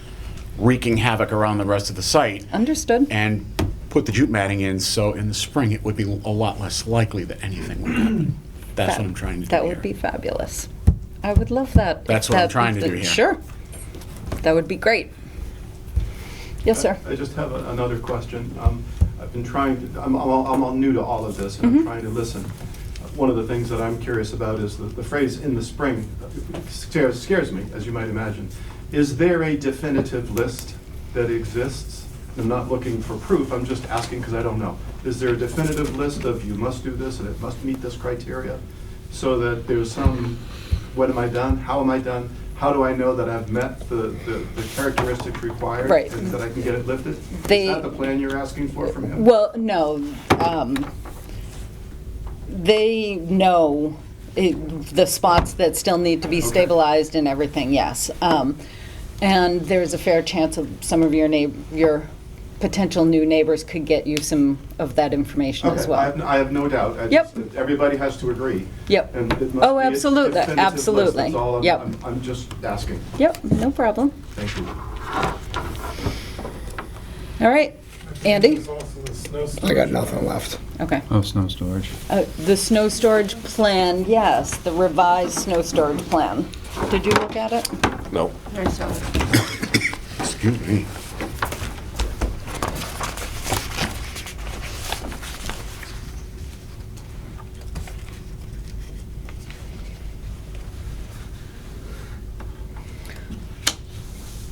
wreaking havoc around the rest of the site Understood. and put the jute matting in, so in the spring it would be a lot less likely that anything would happen. That's what I'm trying to do That here. would be fabulous. I would love that. That's what I'm trying to do here. Sure. That would be great. Yes, sir. I just have another question. I've been trying to, I'm all new to all of this, and I'm trying to listen. One of the things that I'm curious about is the phrase "in the spring" scares me, as you might imagine. Is there a definitive list that exists? I'm not looking for proof, I'm just asking because I don't know. Is there a definitive list of you must do this and it must meet this criteria? So that there's some, when am I done? How am I done? How do I know that I've met the characteristics required? Right. And that I can get it lifted? They- Is that the plan you're asking for from him? Well, no. They know the spots that still need to be stabilized and everything, yes. And there's a fair chance of some of your potential new neighbors could get you some of that information as Okay, well. I have no doubt. I Yep. just- Everybody has to agree. Yep. And it must Oh, be a absolutely, definitive list. absolutely. That's all Yep. I'm just asking. Yep, no problem. Thank you. All right, Andy? There's also the snow I storage. got nothing left. Okay. Oh, snow storage. The snow storage plan, yes, the revised snow storage plan. Did you look at it? No. Excuse me.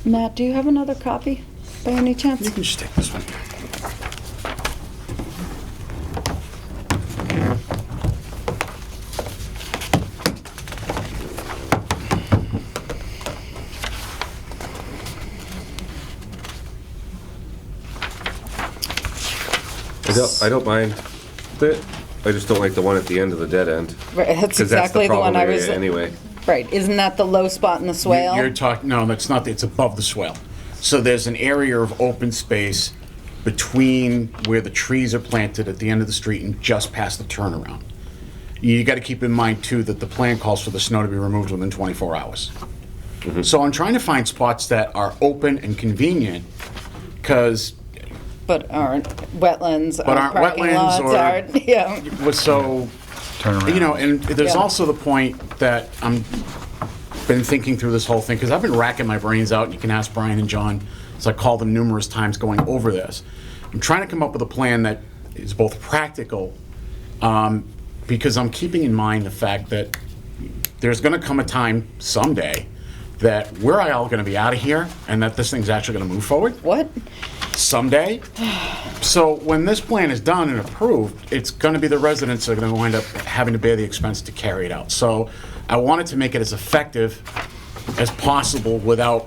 Matt, do you have another copy by any chance? You can just take this one. I don't mind it. I just don't like the one at the end of the dead end. Right, that's 'Cause that's the exactly the one problem I area was. anyway. Right, isn't that the low spot in the swale? You're talking, no, that's not, it's above the swale. So there's an area of open space between where the trees are planted at the end of the street and just past the turnaround. You gotta keep in mind too that the plan calls for the snow to be removed within 24 hours. So I'm trying to find spots that are open and convenient, because But aren't wetlands, But aren't aren't parking wetlands lots, or- aren't, yeah. was so, Turnaround. you know, and there's Yeah. also the point that I'm been thinking through this whole thing, because I've been racking my brains out, and you can ask Brian and John, so I called them numerous times going over this. I'm trying to come up with a plan that is both practical, because I'm keeping in mind the fact that there's gonna come a time someday that we're all gonna be out of here, and that this thing's actually gonna move forward What? someday. So when this plan is done and approved, it's going to be the residents that are going to wind up having to bear the expense to carry it out. So I wanted to make it as effective as possible without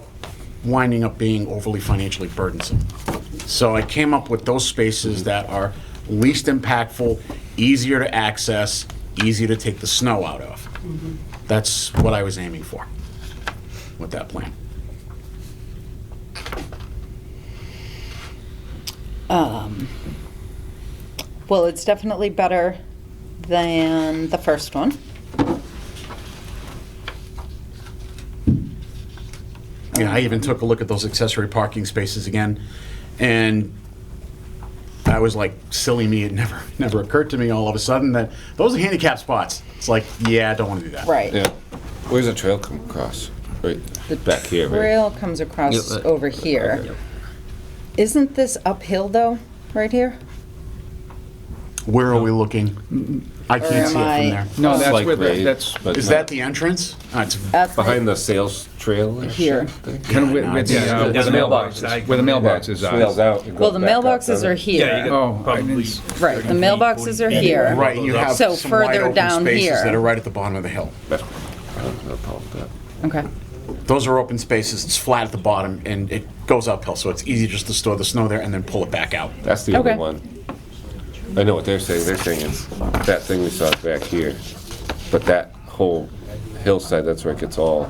winding up being overly financially burdensome. So I came up with those spaces that are least impactful, easier to access, easy to take the snow out of. That's what I was aiming for with that plan. Well, it's definitely better than the first one. Yeah, I even took a look at those accessory parking spaces again, and I was like, silly me, it never occurred to me all of a sudden that those are handicap spots. It's like, yeah, I don't want to do that. Right. Yeah. Where's the trail come across? Right back here, right? Trail comes across Yep. over here. Isn't this uphill though, right here? Where are we looking? I Or can't am see it from I- there. No, that's Slight where, grade, that's but Is not- that the entrance? It's That's behind the sales trail? Here. kind of where no, where it's- the mailboxes, where the mailboxes Swales are. out. and Well, goes the back up, mailboxes doesn't are it? here. Oh, I Probably didn't, Right, the mailboxes are here. right, and you have So some wide further open down spaces here. that are right at the bottom of the hill. That's, I don't have a problem with that. Okay. Those are open spaces, it's flat at the bottom, and it goes uphill, so it's easy just to store the snow there and then pull it back out. That's the other Okay. one. I know what they're saying. They're saying it's that thing we saw back here, but that whole hillside, that's where it gets all.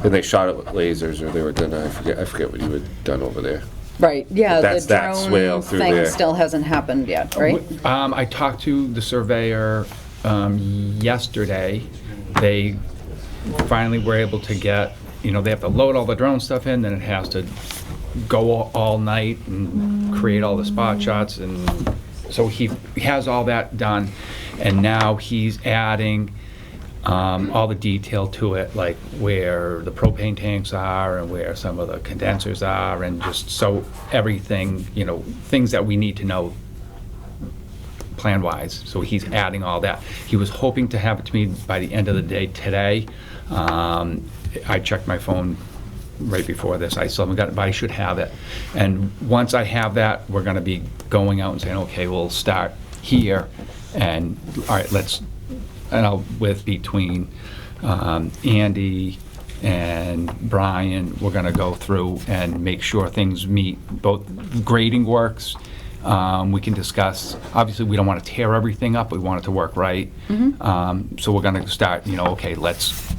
And they shot it with lasers, or they were gonna. I forget what you had done over there. Right, yeah, the That's that swale drone through thing there. still hasn't happened yet, right? I talked to the surveyor yesterday. They finally were able to get, they have to load all the drone stuff in, then it has to go all night and create all the spot shots, and so he has all that done, and now he's adding all the detail to it, like where the propane tanks are and where some of the condensers are, and just so everything, things that we need to know plan-wise. So he's adding all that. He was hoping to have it to me by the end of the day today. I checked my phone right before this. I still haven't got it, but I should have it. And once I have that, we're going to be going out and saying, okay, we'll start here, and all right, with between Andy and Brian, we're going to go through and make sure things meet, both grading works. We can discuss, obviously we don't want to tear everything up, we want it to work right. So we're going to start, okay,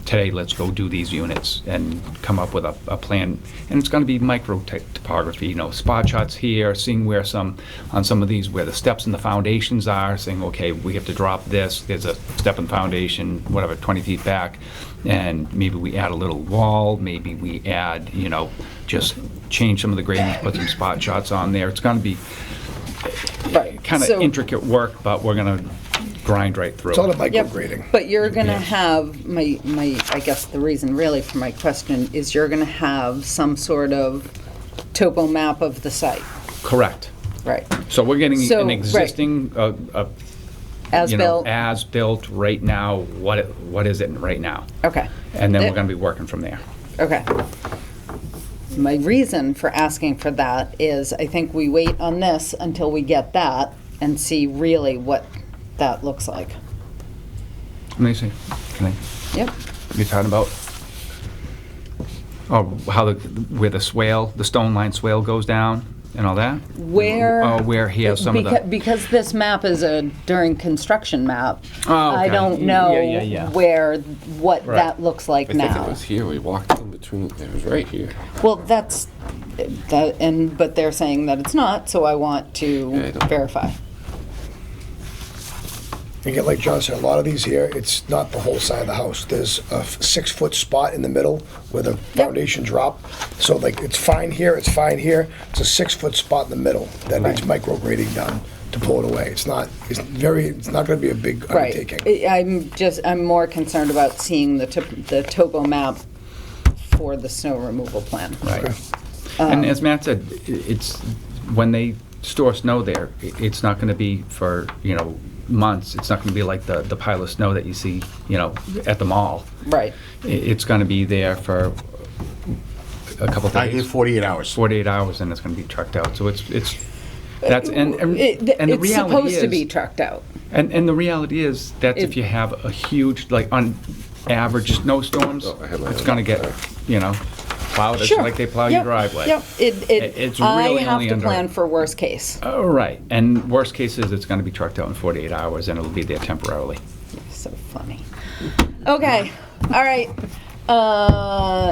today let's go do these units and come up with a plan. And it's going to be micro topography, spot shots here, seeing where on some of these, where the steps and the foundations are, saying, okay, we have to drop this, there's a step and foundation, whatever, 20 feet back, and maybe we add a little wall, maybe we add, just change some of the gradings, put some spot shots on there. It's going to be kind of so- intricate work, but we're going to grind right through. It's all it. about micrograding. But you're gonna have, I guess the reason really for my question is you're gonna have some sort of topo map of the site, Correct. right? So we're getting So, an right. existing, As built, as built right now. What is it right now? okay, And then It- we're going to be working from there. okay. My reason for asking for that is I think we wait on this until we get that and see really what that looks like. Let me see. Can I? Yep. You're talking about, where the swale, the stone line swale goes down and all that? Where he has some of the. Because this map is a during construction map, Oh, I okay. don't know Yeah. what Right. that looks like I think it now. was here. We walked in between. It was right here. Well, but they're saying that it's not, so I want Yeah, I to don't- verify. Again, like John said, a lot of these here, it's not the whole side of the house. There's a 6-foot spot in the middle where the foundation drop. So like, it's fine here, it's fine here. It's a 6-foot spot in the middle that needs micrograding done to pull it away. It's not gonna be a big Right. undertaking. I'm more concerned about seeing the topo map for the snow removal plan. Right. And as Matt said, it's, when they store snow there, it's not going to be for, months. It's not going to be like the pile of snow that you see, at the mall. Right. It's going to be there for a couple I days. did 48 hours. 48 hours, and it's going to be trucked out. So it's that's and the It's reality supposed to is- be trucked out. And the reality is that if you have a huge, like on average snowstorms, Oh, I had my it's own. going to get, plowed just Sure. like they plow Yep. your driveway. Yep. It's I really have only to under- plan for worst case. Oh, right. And worst case is it's going to be trucked out in 48 hours, and it'll be there temporarily. So funny. Okay, all right.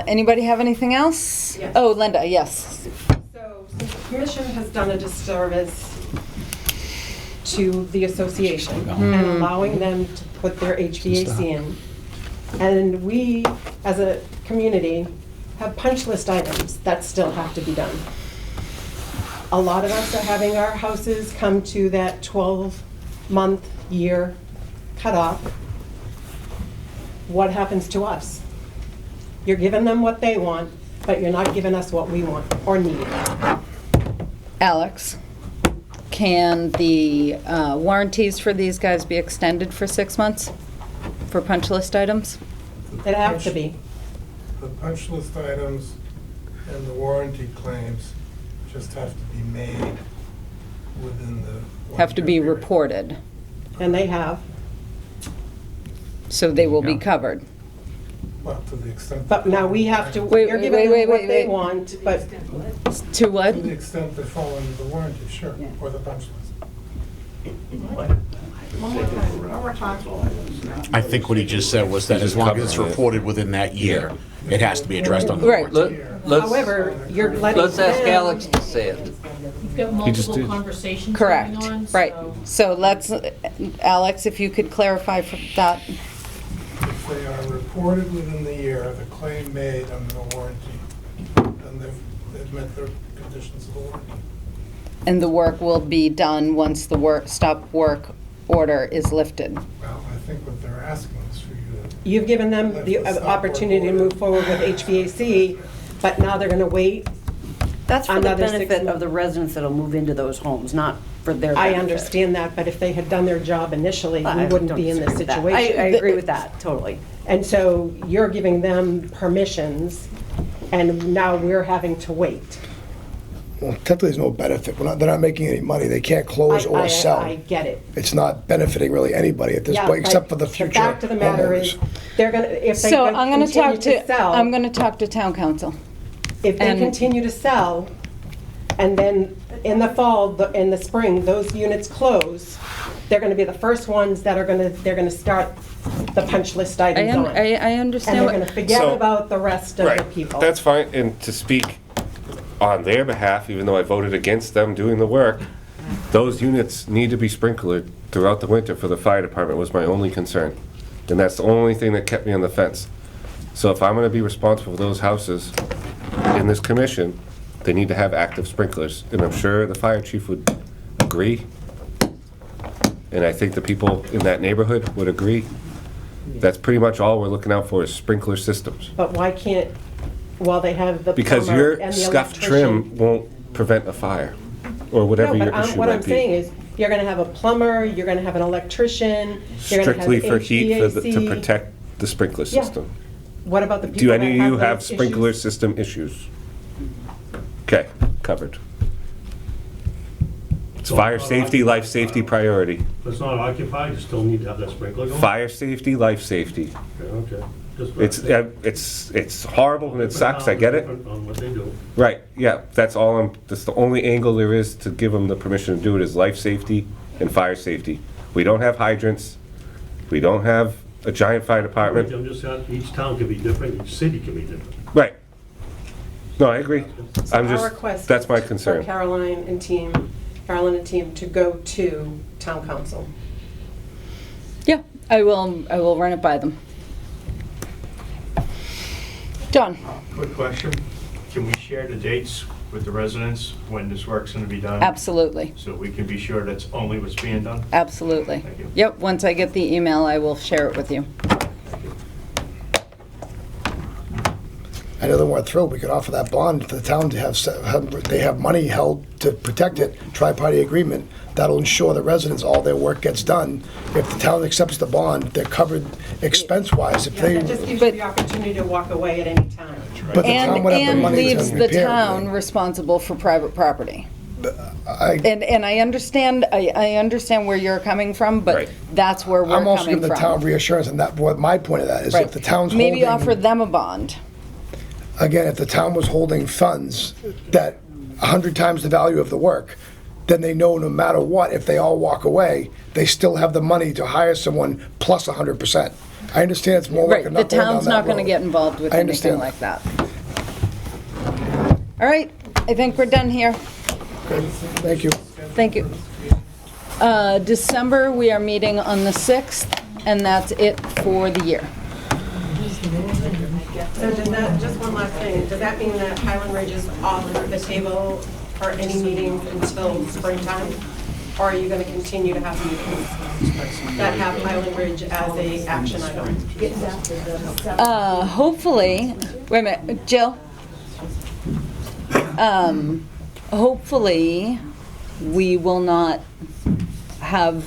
Anybody have anything else? Yes. Oh, Linda, yes. So the commission has done a disservice to the association and allowing them to put their HVAC in. And we, as a community, have punch list items that still have to be done. A lot of us are having our houses come to that 12-month year cutoff. What happens to us? You're giving them what they want, but you're not giving us what we want or need. Alex, can the warranties for these guys be extended for 6 months for punch list items? It have to be. The punch list items and the warranty claims just have to be made within the. Have to be 1 year period. reported, And they have. so they will be Yeah. covered. Well, to the extent. But now we have to, Wait, you're wait, giving wait, them what wait, they wait. want, but To what? To the extent they fall under the warranty, sure, or the punch list. I think what he just said was that as long as it's reported within that year, it has to be addressed on the Right. warranty. Let's, however, you're letting let's ask them- Alex to say it. You've got He just multiple did. conversations Correct, going on, right. so- So let's, Alex, if you could clarify for that. If they are reported within the year, the claim made under the warranty, then they've met the conditions of the warranty. And the work will be done once the stop work order is lifted. Well, I think what they're asking is for you to. You've given them the Let the stop opportunity to work move forward with HVAC, but now they're gonna wait. That's for the Another 6 benefit months. of the residents that'll move into those homes, not for their I benefit. understand that, but if they had done their job initially, we I wouldn't don't be in this disagree with that. situation. I agree with that, totally. And so you're giving them permissions, and now we're having to wait. Well, technically, there's no benefit. They're not making any money. They can't close or sell. I get it. It's not benefiting really anybody at this Yeah, point, except but for the future The fact of the matter is, homeowners. they're gonna, if they So I'm gonna continue talk to to, sell. I'm gonna talk to town council. If they And- continue to sell, and then in the fall, in the spring, those units close, they're gonna be the first ones that they're gonna start the punch list items on. I And understand. they're what- gonna forget So- about the rest of the Right, people. that's fine, and to speak on their behalf, even though I voted against them doing the work, those units need to be sprinklered throughout the winter for the fire department was my only concern. And that's the only thing that kept me on the fence. So if I'm gonna be responsible for those houses in this commission, they need to have active sprinklers, and I'm sure the fire chief would agree. And I think the people in that neighborhood would agree. That's pretty much all we're looking out for is sprinkler systems. But why can't, while they have the Because plumber your and the scuffed electrician- trim won't prevent a fire, or whatever No, your but issue what I'm might saying be. is, you're gonna have a plumber, you're gonna have an electrician, you're gonna have Strictly for heat, to HVAC. protect the sprinkler Yeah. system. What about the people Do that any of you have those sprinkler issues? system issues? Okay, covered. It's fire safety, life safety priority. If it's not occupied, you still need to have that sprinkler going? Fire safety, life safety. Okay. Just- It's horrible and it sucks, I get it. Different on what they do. Right, yeah, that's the only angle there is to give them the permission to do it is life safety and fire safety. We don't have hydrants, we don't have a giant fire department. I'm just saying, each town can be different, each city can be different. Right. No, I agree. I'm Our just, request that's my is concern. For Caroline and team to go to town council. Yeah, I will run it by them. John? Quick question. Can we share the dates with the residents when this work's going to be done? Absolutely, So we can be sure that's only what's being done? absolutely. Thank you. Yep, once I get the email, I will share it with you. I know they weren't thrilled. We could offer that bond to the town to they have money held to protect it, tri-party agreement. That'll ensure the residents, all their work gets done. If the town accepts the bond, they're covered expense-wise. If they, That just gives you the opportunity to walk away at any time. but the town would have the And money to leaves the repair town responsible for private property. everything. And I understand where you're coming from, but that's where we're I'm also coming giving the from. town reassurance, and that, what my point of that is, Right. if the town's Maybe holding, offer them a bond. again, if the town was holding funds that 100 times the value of the work, then they know no matter what, if they all walk away, they still have the money to hire someone plus 100%. I understand it's more work Right, and the not going down town's that not gonna road. get involved with I anything understand. like that. All right, I think we're done here. Okay, thank you. Thank you. December, we are meeting on the 6th, and that's it for the year. So does that, just one last thing, does that mean that Highland Ridge is off the table for any meetings until springtime? Or are you gonna continue to have meetings that have Highland Ridge as a action item? Hopefully, wait a minute, Jill? Hopefully, we will not have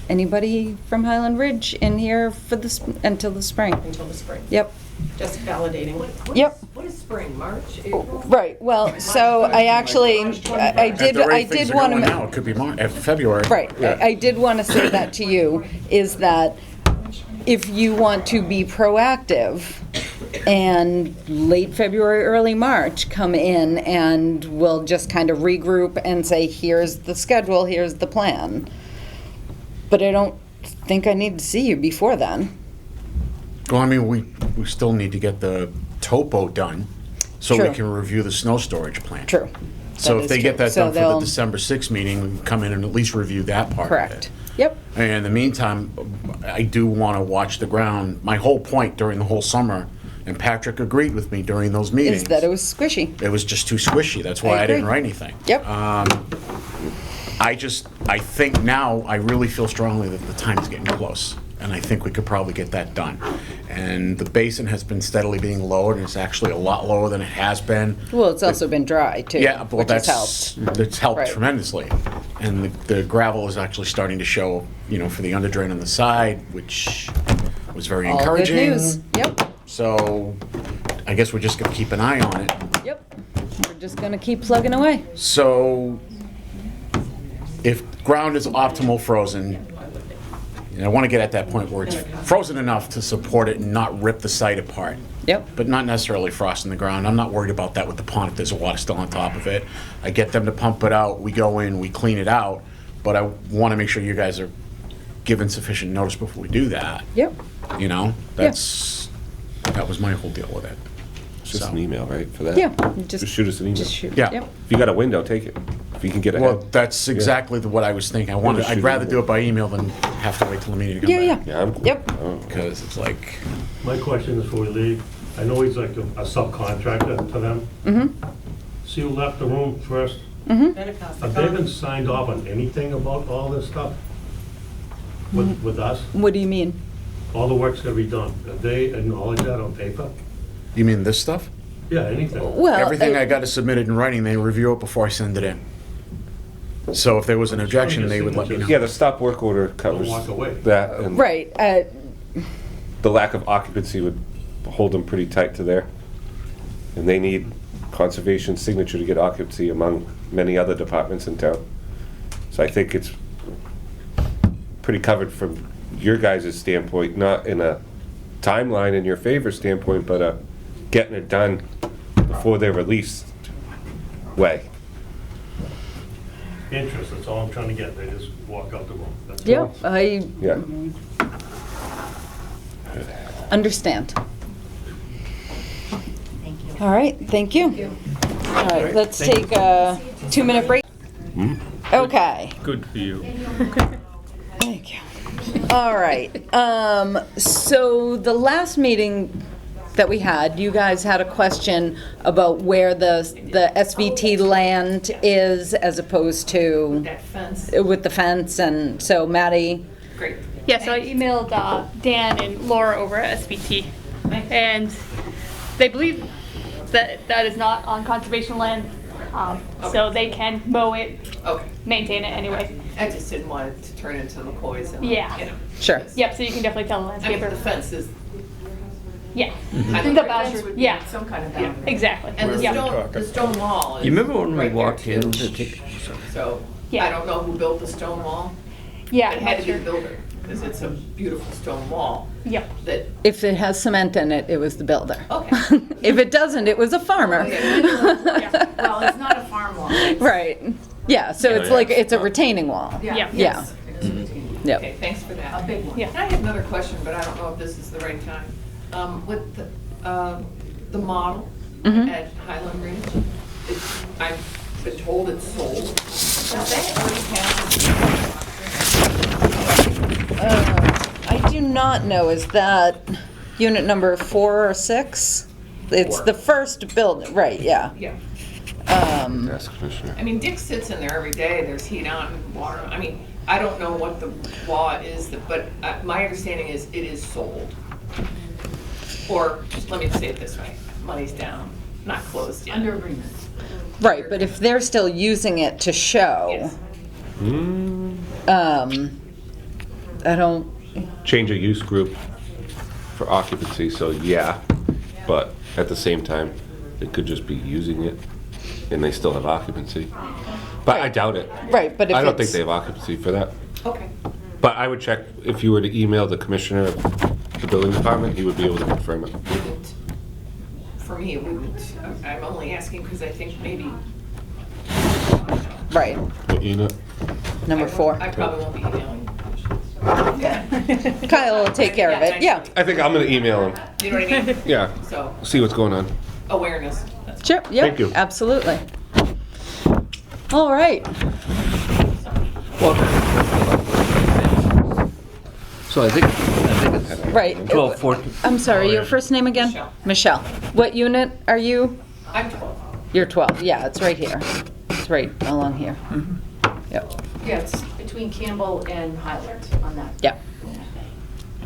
anybody from Highland Ridge in here for until the spring. Until the spring? Yep. Just validating. Yep. What is spring, March, April? Right, well, so I actually, I At the rate things did are want going to. now, it could be February. Right, I did want to say that to you, is that if you want to be proactive, and late February, early March, come in and we'll just kind of regroup and say, here's the schedule, here's the plan. But I don't think I need to see you before then. Well, I mean, we still need to get the topo done so we True. can review the snow storage plan. True. So That if is they get true. that So done for the they'll- December 6th meeting, we can come in and at least review that part of it. Correct. Yep. And in the meantime, I do want to watch the ground. My whole point during the whole summer, and Patrick agreed with me during those meetings. Is that it was squishy. It was just too squishy. That's why I I didn't agree. write anything. Yep. I think now, I really feel strongly that the time is getting close. And I think we could probably get that done. And the basin has been steadily being lowered, and it's actually a lot lower than it has been. Well, it's also been dry too. Yeah, well, which has that's helped. it's helped Right. tremendously, and the gravel is actually starting to show, for the under drain on the side, which was very All good encouraging. news. Yep. So, I guess we're just gonna keep an eye on it. Yep. We're just gonna keep plugging away. So, if ground is optimal frozen, and I want to get at that point where it's frozen enough to support it and not rip the site apart. Yep. But not necessarily frost in the ground. I'm not worried about that with the pond if there's water still on top of it. I get them to pump it out, we go in, we clean it out, but I want to make sure you guys are given sufficient notice before we do that. Yep. That was my whole deal with it. It's just So. an email, right, for that? Yeah. Just shoot us an email. Just shoot. Yeah. Yep. If you got a window, take it. If you can get ahead. Well, that's exactly what I was thinking. just I'd shoot rather it. do it by email than have to wait till the meeting to come Yeah, back. yeah. Yeah, I'm cool. Yep. Oh. Because it's like, My question is before we leave, I know he's like a subcontractor to them. Mm-hmm. See who left the room first? Mm-hmm. Have they been signed off on anything about all this stuff? With us? What do you mean? All the work's gonna be done. Have they acknowledged that on paper? you mean this stuff? Yeah, anything. Well, Everything I got is submitted in writing, they review it before I send it in. So if there was an objection, they would let me know. Yeah, the stop work order covers walk away. that, and Right. the lack of occupancy would hold them pretty tight to there. And they need conservation signature to get occupancy among many other departments in town. So I think it's pretty covered from your guys' standpoint, not in a timeline in your favor standpoint, but getting it done before they're released way. Interest, that's all I'm trying to get. They just walk out the room. That's all. Yep. I Yeah. understand. All right. Thank you. All right. Let's take a 2-minute break. Okay. Good for you. Thank you. All right. So the last meeting that we had, you guys had a question about where the SVT land is as opposed to That fence. with the fence, and so Maddie. Great. Yeah, so I emailed Dan and Laura over at SBT, and they believe that that is not on conservation land, so they can mow it, Okay. maintain it anyway. I just didn't want it to turn into McCoy's and, Yeah. Sure. Yep, so you can definitely tell the I mean, the landscaper. fence is, Yeah. I think The the fence boundary, would be yeah. some kind of Yeah, boundary. exactly. And the Yeah. stone wall is. You remember when we right there, walked in too. to take, So, Yeah. I don't know who built the stone wall. Yeah, It I'm had not to be sure. the builder, because it's a beautiful stone wall Yep. that, If it has cement in it, it was the builder. okay. If it doesn't, it was a farmer. Well, it's not a farm wall. It's- Right. Yeah, so it's like, it's a retaining wall. Yeah. Yeah. yes. Yep. Okay, thanks for that. A big one. Yeah. I have another question, but I don't know if this is the right time. With the model Mhm. at Highland Ridge, I've been told it's sold. Does that already have? I do not know, is that unit number 4 or 6? It's 4. the first building, right, yeah. Yeah. Ask Commissioner. I mean, Dick sits in there every day, there's heat on, water, I mean, I don't know what the law is, but my understanding is it is sold. Or, let me say it this way, money's down, not closed yet. Under agreement. Right, but if they're still using it to show, Yes. I don't, Change of use group for occupancy, so yeah, but at the same time, they could just be using it and they still have occupancy. But I doubt it. right, but if I don't think it's- they have occupancy for that. Okay. But I would check, if you were to email the commissioner of the building department, he would be able to confirm it. for me, we would, I'm only asking because I think maybe. Right, What unit? number 4. I probably won't be emailing. Kyle will take care of it, yeah. I think I'm gonna email him. You know what I mean? Yeah. So, See what's going on. awareness. Sure, Thank yep, you. absolutely. All right, So I think it's right. 12, 14. I'm sorry, your first name again? Michelle. What unit are you? I'm 12. You're 12, yeah, it's right here. It's right along here. Yep, Yeah, it's between Campbell and Highland on that. yep.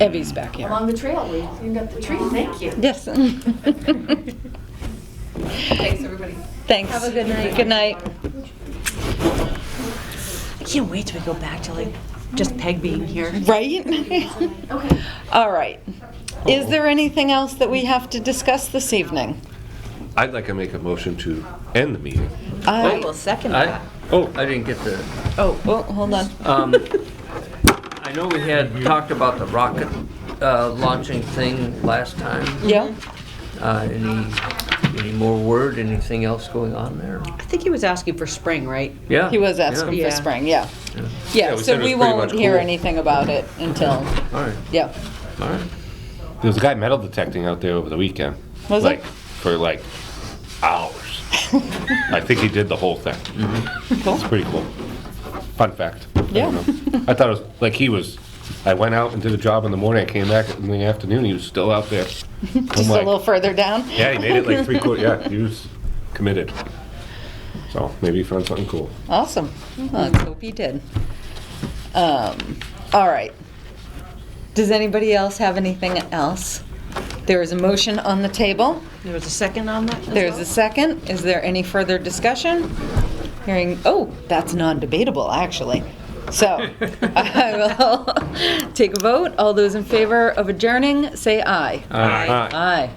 Evie's back here. Along the trail, we cleaned up the tree, thank you. Yes. Thanks, everybody. Thanks. Have a good night. Good night. I can't wait till we go back to like just Peg being here. Right? Okay. All right. Is there anything else that we have to discuss this evening? I'd like to make a motion to end the meeting. I will second that. I didn't get the, Oh, hold on. I know we had talked about the rocket launching thing last time. Yeah? Any more word, anything else going on there? I think he was asking for spring, right? Yeah. He was asking Yeah. for spring, yeah. Yeah, Yeah, we so said it we was pretty won't much hear cool. anything about it until, All right, yeah. all right. There was a guy metal detecting out there over the weekend. Was like, it? For like hours. I think he did the whole thing. Cool. It's pretty cool. Fun fact. Yeah. I don't know. I thought it was like I went out and did a job in the morning, I came back in the afternoon, he was still out there. Just I'm a like, little further down? yeah, he made it like 3/4, yeah, he was committed. So maybe he found something cool. Awesome. Well, let's hope he did. All right. Does anybody else have anything else? There is a motion on the table. There was a second on that? as There's well? a second. Is there any further discussion? Hearing, oh, that's non-debatable, actually. So I will take a vote. All those in favor of adjourning, say aye. Aye. Aye.